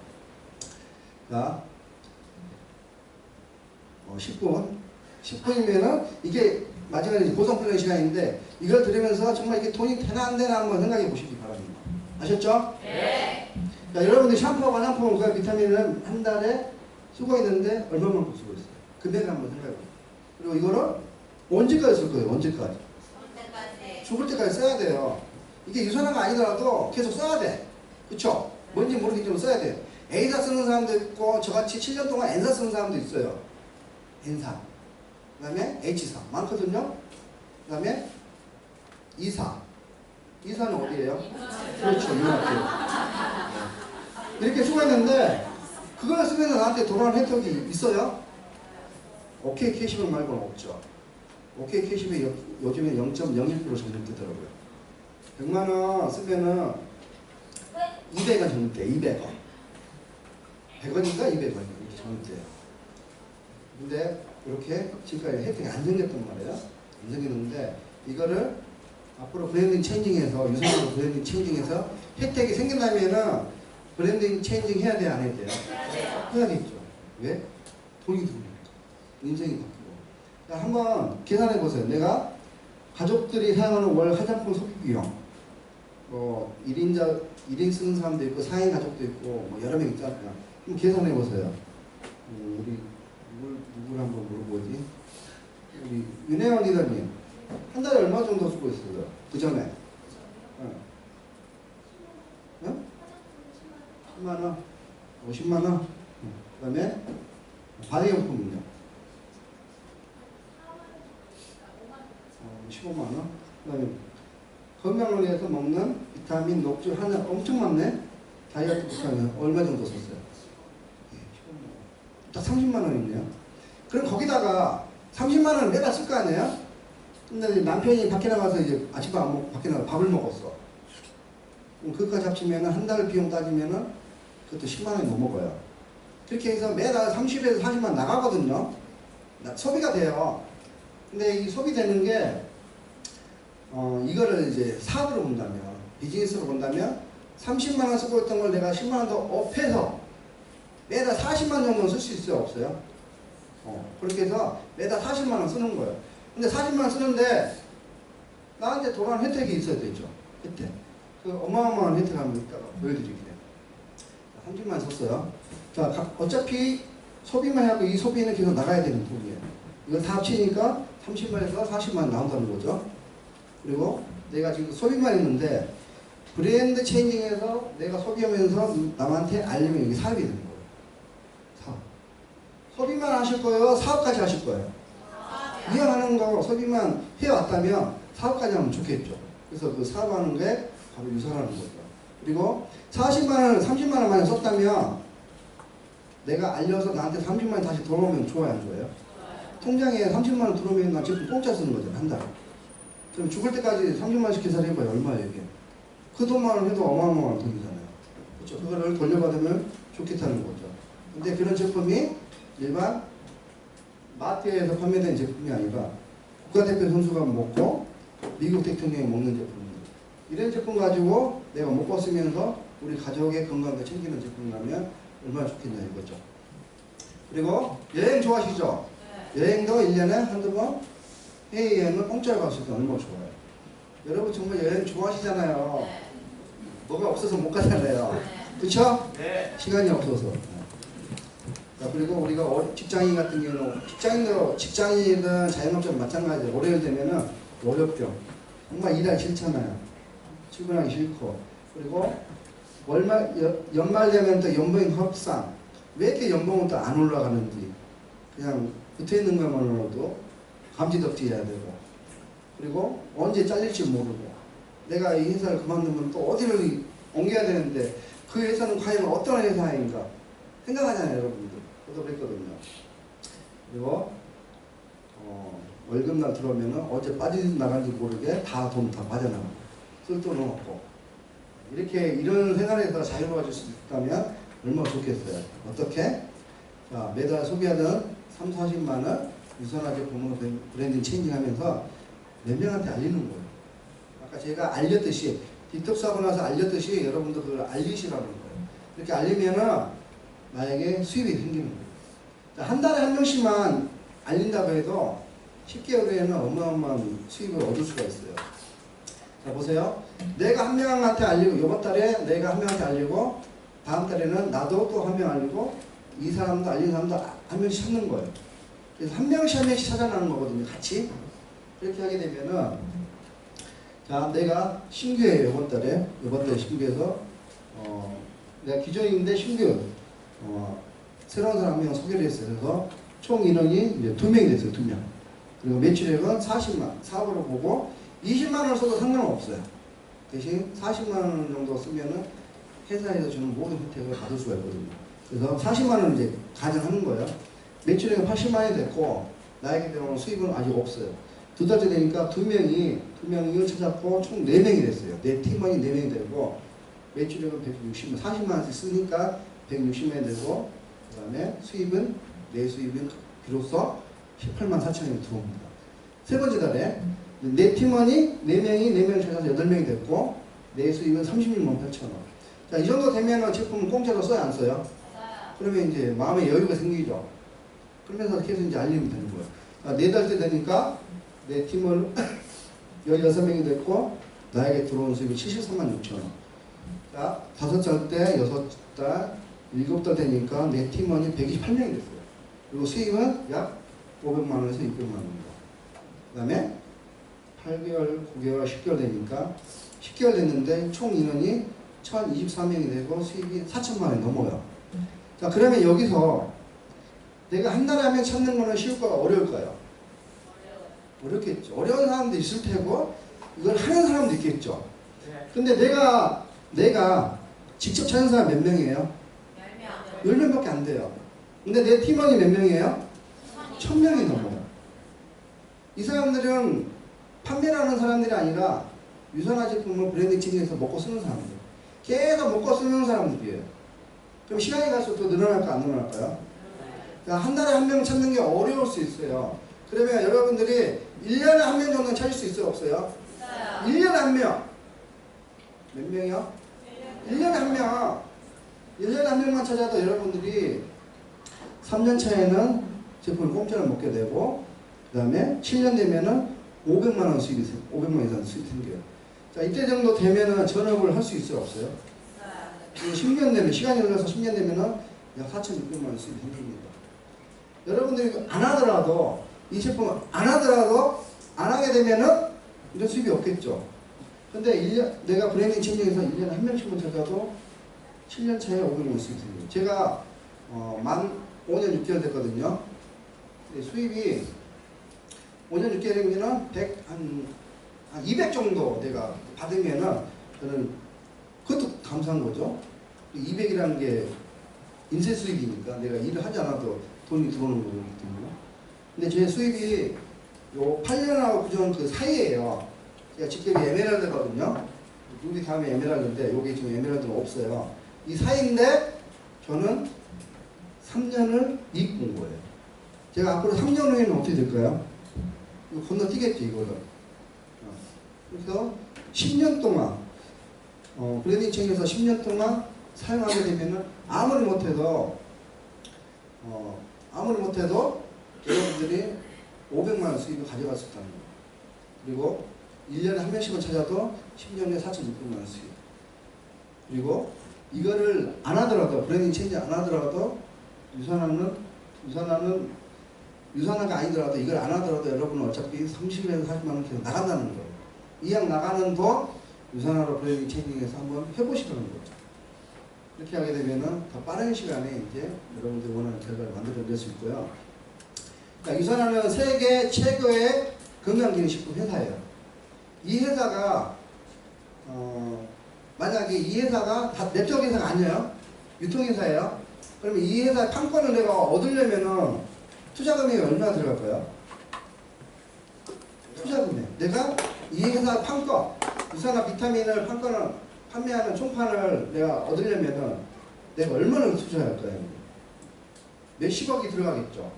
Speaker 1: 자, 10분이면은 이게 마지막에 고성 훈련 시간인데 이걸 들으면서 정말 이게 돈이 되나 안 되나 한번 생각해 보시기 바랍니다. 아셨죠? 네. 자, 여러분들 샴푸하고 화장품, 그 비타민을 한 달에 쓰고 있는데 얼마만큼 쓰고 있어요? 금액을 한번 생각해 보세요. 그리고 이거를 언제까지 쓸 거예요? 언제까지? 죽을 때까지 써야 돼요. 이게 유산화가 아니더라도 계속 써야 돼. 그쵸? 뭔지 모르겠지만 써야 돼요. A사 쓰는 사람도 있고 저같이 7년 동안 N사 쓰는 사람도 있어요. N사. 그 다음에 H사. 많거든요. 그 다음에 E사. E사는 어디예요? 그렇죠. 이마트. 이렇게 수고했는데 그걸 쓰면 나한테 돌아오는 혜택이 있어요? OK 캐시백 말고는 없죠. OK 캐시백 요즘에 0.01% 정도 뜨더라고요. 100만원 쓰면은 200원 정도 돼. 200원. 100원인가 200원 이렇게 정도 돼요. 근데 이렇게 지금까지 혜택이 안 생겼단 말이에요. 안 생겼는데 이거를 앞으로 브랜딩 체인징해서 유선으로 브랜딩 체인징해서 혜택이 생긴다면은 브랜딩 체인징 해야 돼요? 안 해야 돼요? 해야겠죠. 왜? 돈이 들어오니까. 인생이 바뀌고. 한번 계산해 보세요. 내가 가족들이 사용하는 월 화장품 소비 비용 1인 쓰는 사람도 있고 4인 가족도 있고 뭐 여러 명 있잖아요. 좀 계산해 보세요. 우리 누굴 한번 물어보지? 우리 윤혜원 리더님 한 달에 얼마 정도 쓰고 있어요? 그 전에 10만원? 50만원? 그 다음에 바디용품은요? 15만원? 그 다음에 건강을 위해서 먹는 비타민, 녹주, 하나 엄청 많네? 다이어트 비타민 얼마 정도 썼어요? 15만원. 딱 30만원이네요. 그럼 거기다가 30만원을 매달 쓸 거 아니에요? 근데 남편이 밖에 나가서 이제 아침밥 안 먹고 밖에 나가서 밥을 먹었어. 그것까지 합치면 한 달 비용 따지면은 그것도 10만원이 못 먹어요. 그렇게 해서 매달 30에서 40만 나가거든요. 소비가 돼요. 근데 이 소비되는 게 이거를 이제 사업으로 본다면, 비즈니스로 본다면 30만원 쓰고 있던 걸 내가 10만원 더 업해서 매달 40만 정도 쓸 수 있어요? 없어요? 그렇게 해서 매달 40만원 쓰는 거예요. 근데 40만원 쓰는데 나한테 돌아오는 혜택이 있어야 되죠. 혜택. 그 어마어마한 혜택 한번 이따가 보여드릴게요. 30만 썼어요. 자, 어차피 소비만 하고 이 소비는 계속 나가야 되는 돈이에요. 이걸 다 합치니까 30만에서 40만 나온다는 거죠. 그리고 내가 지금 소비만 했는데 브랜드 체인징해서 내가 소비하면서 남한테 알리면 이게 사업이 되는 거예요. 사업. 소비만 하실 거예요? 사업까지 하실 거예요? 이왕하는 거 소비만 해왔다면 사업까지 하면 좋겠죠. 그래서 그 사업하는 게 바로 유산하는 거죠. 그리고 40만원을 30만원만 썼다면 내가 알려서 나한테 30만원 다시 들어오면 좋아요, 안 좋아요? 통장에 30만원 들어오면 나 지금 공짜 쓰는 거잖아, 한 달. 그럼 죽을 때까지 30만원씩 계산해봐요. 얼마예요, 이게? 그 돈만 해도 어마어마한 돈이잖아요. 그렇죠? 그거를 돌려받으면 좋겠다는 거죠. 근데 그런 제품이 일반 마트에서 판매된 제품이 아니라 국가대표 선수가 먹고 미국 대통령이 먹는 제품입니다. 이런 제품 가지고 내가 먹고 쓰면서 우리 가족의 건강을 챙기는 제품이라면 얼마나 좋겠냐 이거죠. 그리고 여행 좋아하시죠? 여행도 1년에 한두 번 해외여행을 공짜로 갈 수 있으면 얼마나 좋아요. 여러분 정말 여행 좋아하시잖아요. 뭐가 없어서 못 가잖아요. 그쵸? 네. 시간이 없어서. 자, 그리고 우리가 직장인 같은 경우는 직장인이든 자영업자든 마찬가지예요. 월요일 되면은 월요병. 정말 일하기 싫잖아요. 출근하기 싫고. 그리고 연말 되면 또 연봉 협상. 왜 이렇게 연봉은 또 안 올라가는지. 그냥 붙어 있는 것만으로도 감지덕지 해야 되고, 그리고 언제 잘릴지 모르고, 내가 이 회사를 그만두면 또 어디를 옮겨야 되는데 그 회사는 과연 어떤 회사인가 생각하잖아요, 여러분들. 저도 그랬거든요. 그리고 월급날 들어오면은 어제 빠져나간지 모르게 다 돈 다 빠져나가고 쓸 돈은 없고, 이렇게 이런 생활에서 자유로워질 수 있다면 얼마나 좋겠어요. 어떻게? 자, 매달 소비하던 3, 40만 원 유선화 제품으로 브랜딩 체인징하면서 몇 명한테 알리는 거예요. 아까 제가 알렸듯이, 디톡스 하고 나서 알렸듯이 여러분도 그걸 알리시라는 거예요. 이렇게 알리면은 나에게 수입이 생기는 거예요. 자, 한 달에 한 명씩만 알린다고 해도 10개월 후에는 어마어마한 수입을 얻을 수가 있어요. 자, 보세요. 내가 한 명한테 알리고, 이번 달에 내가 한 명한테 알리고, 다음 달에는 나도 또 한 명 알리고, 이 사람도 알리는 사람도 한 명씩 찾는 거예요. 그래서 한 명씩 찾아나는 거거든요, 같이. 그렇게 하게 되면은, 자, 내가 신규예요, 이번 달에 신규해서, 내가 기존인데 신규, 새로운 사람 한 명 소개를 했어요. 그래서 총 인원이 이제 2명이 됐어요, 2명. 그리고 매출액은 40만, 사업으로 보고 20만 원을 써도 상관없어요. 대신 40만 원 정도 쓰면은 회사에서 주는 모든 혜택을 받을 수가 있거든요. 그래서 40만 원을 이제 가정하는 거예요. 매출액은 80만 원이 됐고, 나에게 들어오는 수입은 아직 없어요. 2달째 되니까 2명이 찾았고, 총 4명이 됐어요. 내 팀원이 4명이 되고, 매출액은 160만, 40만 원씩 쓰니까 160만 원 되고, 그 다음에 수입은, 내 수입은 비로소 18만 4천 원이 들어옵니다. 세 번째 달에 내 팀원이 4명을 찾아서 8명이 됐고, 내 수입은 36만 8천 원. 자, 이 정도 되면 제품은 공짜로 써요, 안 써요? 그러면 이제 마음의 여유가 생기죠. 그러면서 계속 이제 알리면 되는 거예요. 자, 4달째 되니까 내 팀원 16명이 됐고, 나에게 들어온 수입이 73만 6천 원. 자, 5달 때 6달, 7달 되니까 내 팀원이 128명이 됐어요. 그리고 수입은 약 500만 원에서 600만 원입니다. 그 다음에 8개월, 9개월, 10개월 되니까 10개월 됐는데 총 인원이 1024명이 되고 수입이 4천만 원이 넘어요. 자, 그러면 여기서 내가 한 달에 한 명 찾는 거는 쉬울까요? 어려울까요? 어렵겠죠. 어려운 사람도 있을 테고 이걸 하는 사람도 있겠죠. 근데 내가 직접 찾는 사람 몇 명이에요? 10명밖에 안 돼요. 근데 내 팀원이 몇 명이에요? 1000명이 넘어요. 이 사람들은 판매를 하는 사람들이 아니라 유선화 제품을 브랜딩 체인지에서 먹고 쓰는 사람들. 계속 먹고 쓰는 사람들이에요. 그럼 시간이 갈수록 더 늘어날까 안 늘어날까요? 그러니까 한 달에 한 명 찾는 게 어려울 수 있어요. 그러면 여러분들이 1년에 한 명 정도는 찾을 수 있어요? 없어요? 1년에 한 명. 몇 명이요? 1년에 한 명. 1년에 한 명만 찾아도 여러분들이 3년 차에는 제품을 공짜로 먹게 되고, 그 다음에 7년 되면은 500만 원 수입이, 500만 이상 수입이 생겨요. 자, 이때 정도 되면은 전업을 할 수 있어요? 없어요? 10년 되면, 시간이 흘러서 10년 되면은 약 4,600만 원 수입이 생깁니다. 여러분들이 안 하더라도, 이 제품을 안 하더라도, 안 하게 되면은 이런 수입이 없겠죠. 근데 1년, 내가 브랜딩 체인지에서 1년에 한 명씩만 찾아도 7년 차에 500만 원 수입이 생겨요. 제가, 만 5년 6개월 됐거든요. 수입이 5년 6개월 되면은 200 정도 내가 받으면은 저는 그것도 감사한 거죠. 200이라는 게 인쇄 수입이니까 내가 일을 하지 않아도 돈이 들어오는 거기 때문에. 근데 제 수입이 요 8년하고 그전 그 사이에요. 제가 직급이 에메랄드거든요. 루비 다음에 에메랄드인데 요게 지금 에메랄드는 없어요. 이 사이인데 저는 3년을 이익 본 거예요. 제가 앞으로 3년 후에는 어떻게 될까요? 이거 건너뛰겠죠, 이거를. 그래서 10년 동안, 브랜딩 체인에서 10년 동안 사용하게 되면은 아무리 못해도 여러분들이 500만 원 수입을 가져갈 수 있다는 거예요. 그리고 1년에 한 명씩은 찾아도 10년에 4,600만 원 수입. 그리고 이거를 안 하더라도, 브랜딩 체인지 안 하더라도, 유산화가 아니더라도, 이걸 안 하더라도 여러분은 어차피 30에서 40만 원 계속 나간다는 거예요. 이왕 나가는 돈, 유산화로 브랜딩 체인지에서 한번 해보시라는 거죠. 그렇게 하게 되면은 더 빠른 시간에 이제 여러분들이 원하는 결과를 만들어낼 수 있고요. 자, 유산하는 세계 최고의 건강기능식품 회사예요. 이 회사가 만약에 이 회사가 다 랩적 회사가 아니에요. 유통회사예요. 그러면 이 회사의 판권을 내가 얻으려면은 투자금이 얼마나 들어갈 거예요? 투자금이. 내가 이 회사 판권, 유산화 비타민을 판권을 판매하는 총판을 내가 얻으려면은 내가 얼마나 투자할 거예요? 몇십억이 들어가겠죠.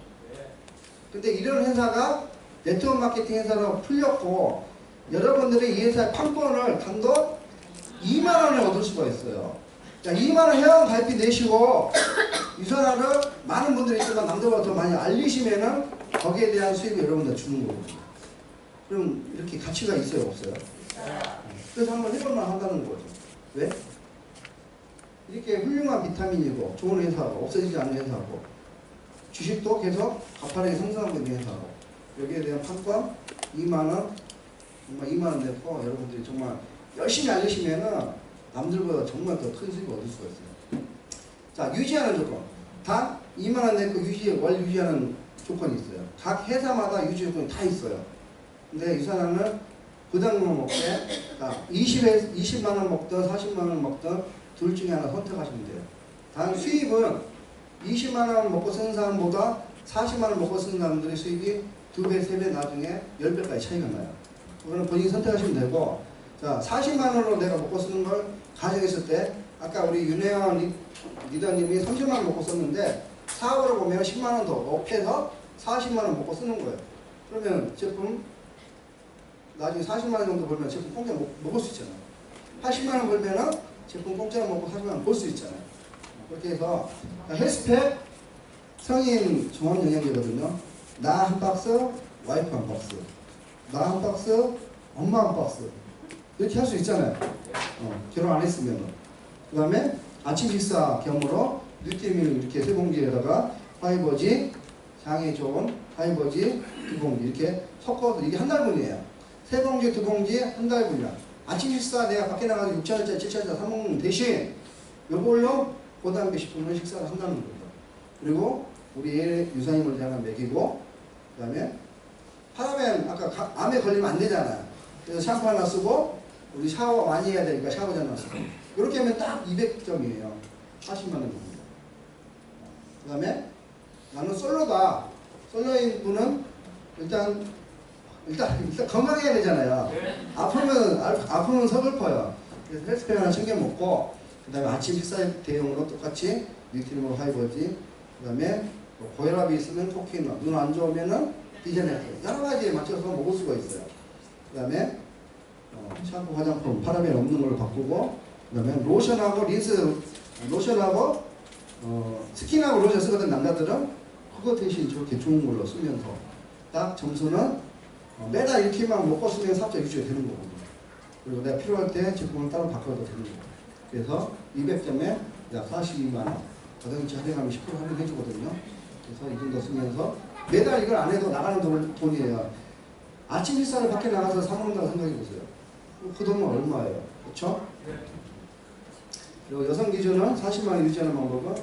Speaker 1: 근데 이런 회사가 네트워크 마케팅 회사로 풀렸고 여러분들이 이 회사의 판권을 단돈 2만원에 얻을 수가 있어요. 자, 2만원 회원 가입비 내시고 유산화를 많은 분들이 있지만 남들보다 더 많이 알리시면은 거기에 대한 수익을 여러분들 주는 거거든요. 그럼 이렇게 가치가 있어요, 없어요? 그래서 한번 해볼만 한다는 거죠. 왜? 이렇게 훌륭한 비타민이고 좋은 회사고 없어지지 않는 회사고 주식도 계속 가파르게 성장하고 있는 회사고 여기에 대한 판권 2만원 정말 2만원 내고 여러분들이 정말 열심히 알리시면은 남들보다 정말 더 큰 수익을 얻을 수가 있어요. 자, 유지하는 조건. 단 2만원 내고 월 유지하는 조건이 있어요. 각 회사마다 유지 조건이 다 있어요. 근데 유산화는 부담금을 먹되 20만원 먹든 40만원 먹든 둘 중에 하나 선택하시면 돼요. 단 수입은 20만원 먹고 쓰는 사람보다 40만원 먹고 쓰는 사람들의 수입이 2배, 3배 나중에 10배까지 차이가 나요. 그거는 본인이 선택하시면 되고, 자, 40만원으로 내가 먹고 쓰는 걸 가정했을 때, 아까 우리 윤혜원 리더님이 30만원 먹고 썼는데, 사업으로 보면 10만원 더 업해서 40만원 먹고 쓰는 거예요. 그러면 제품, 나중에 40만원 정도 벌면 제품 공짜 먹을 수 있잖아요. 80만원 벌면은 제품 공짜로 먹고 40만원 벌 수 있잖아요. 그렇게 해서, 헬스팩 성인 종합영양제거든요. 나 한 박스, 와이프 한 박스. 나 한 박스, 엄마 한 박스. 이렇게 할 수 있잖아요. 결혼 안 했으면. 그 다음에 아침 식사 겸으로 뉴트리민 이렇게 세 봉지에다가 파이버지, 장에 좋은 파이버지 두 봉지 이렇게 섞어서 이게 한 달분이에요. 세 봉지, 두 봉지 한 달분이야. 아침 식사 내가 밖에 나가서 6,000원짜리, 7,000원짜리 사먹는 대신 요걸로 고단백 식품을 식사를 한다는 거죠. 그리고 우리 애 유산임을 하나 먹이고 그 다음에 파라벤 아까 암에 걸리면 안 되잖아요. 그래서 샴푸 하나 쓰고 우리 샤워 많이 해야 되니까 샤워제 하나 쓰고 이렇게 하면 딱 200점이에요. 40만원 정도. 그 다음에 나는 솔로다. 솔로인 분은 일단 건강해야 되잖아요. 아프면 서글퍼요. 그래서 헬스팩 하나 챙겨 먹고 그 다음에 아침 식사 대용으로 똑같이 뉴트리모 하이버지 그 다음에 고혈압이 있으면 코키노 눈 안 좋으면은 디제네트 여러 가지에 맞춰서 먹을 수가 있어요. 그 다음에 샴푸 화장품 파라벤 없는 걸로 바꾸고 그 다음에 로션하고 린스 로션하고 스킨하고 로션 쓰거든 남자들은 그거 대신 저렇게 좋은 걸로 쓰면서 딱 점수는 매달 이렇게만 먹고 쓰면 삽자 유지가 되는 거거든요. 그리고 내가 필요할 때 제품을 따로 바꿔도 되는 거고 그래서 200점에 약 42만원 가정이체 할인하면 10% 할인해주거든요. 그래서 이 정도 쓰면서 매달 이걸 안 해도 나가는 돈이에요. 아침 식사를 밖에 나가서 사먹는다고 생각해보세요. 그 돈은 얼마예요? 그렇죠? 그리고 여성 기준은 40만원 유지하는 방법은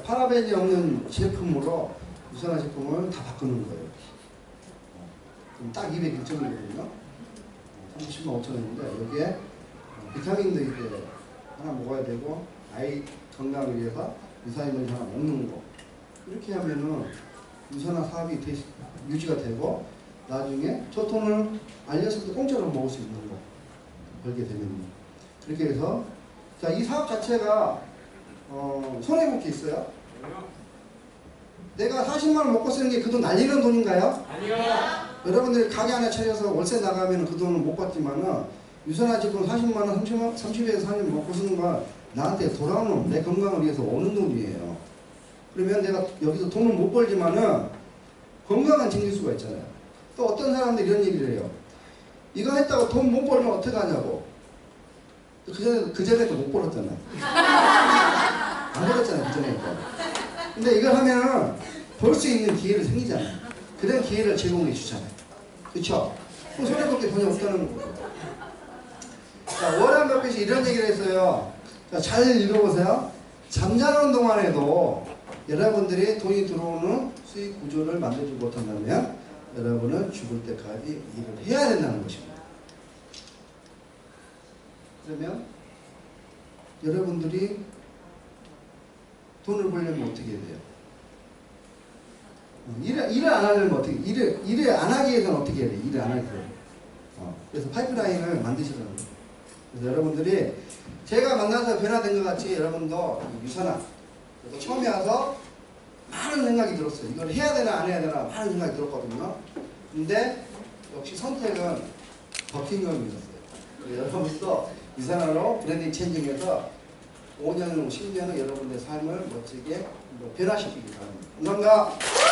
Speaker 1: 파라벤이 없는 제품으로 유산화 제품을 다 바꾸는 거예요. 그럼 딱 201점이거든요. 30만 5천원인데 여기에 비타민도 이제 하나 먹어야 되고 아이 건강을 위해서 유산임을 하나 먹는 거 이렇게 하면은 유산화 사업이 유지가 되고 나중에 저 돈을 알렸을 때 공짜로 먹을 수 있는 거 벌게 되면 그렇게 해서 자, 이 사업 자체가 손해볼 게 있어요? 내가 40만원 먹고 쓰는 게 그 돈 날리는 돈인가요?
Speaker 2: 아니요.
Speaker 1: 여러분들이 가게 하나 차려서 월세 나가면 그 돈을 못 받지만은 유산화 지금 40만원, 30에서 40만 먹고 쓰는 거 나한테 돌아오는 내 건강을 위해서 오는 돈이에요. 그러면 내가 여기서 돈을 못 벌지만은 건강은 챙길 수가 있잖아요. 또 어떤 사람들이 이런 얘기를 해요. 이거 했다고 돈 못 벌면 어떡하냐고. 그전에도 못 벌었잖아요. 안 벌었잖아요, 그전에도. 근데 이걸 하면은 벌 수 있는 기회를 생기잖아요. 그런 기회를 제공해 주잖아요. 그쵸? 그럼 손해볼 게 돈이 없다는 거죠. 자, 워런 버핏이 이런 얘기를 했어요. 자, 잘 읽어보세요. 잠자는 동안에도 여러분들이 돈이 들어오는 수익 구조를 만들지 못한다면 여러분은 죽을 때까지 일을 해야 된다는 것입니다. 그러면 여러분들이 돈을 벌려면 어떻게 해야 돼요? 일을 안 하려면 어떻게, 일을 안 하기 위해서는 어떻게 해야 돼요? 일을 안 하기 위해서. 그래서 파이프라인을 만드시라는 거예요. 그래서 여러분들이 제가 만나서 변화된 것 같이 여러분도 유산학, 처음에 와서 많은 생각이 들었어요. 이걸 해야 되나 안 해야 되나 많은 생각이 들었거든요. 근데 역시 선택은 버킹엄이었어요. 여러분도 유산학으로 브랜딩 체인징해서 5년 후, 10년 후 여러분의 삶을 멋지게 변화시키기 바랍니다. 감사합니다.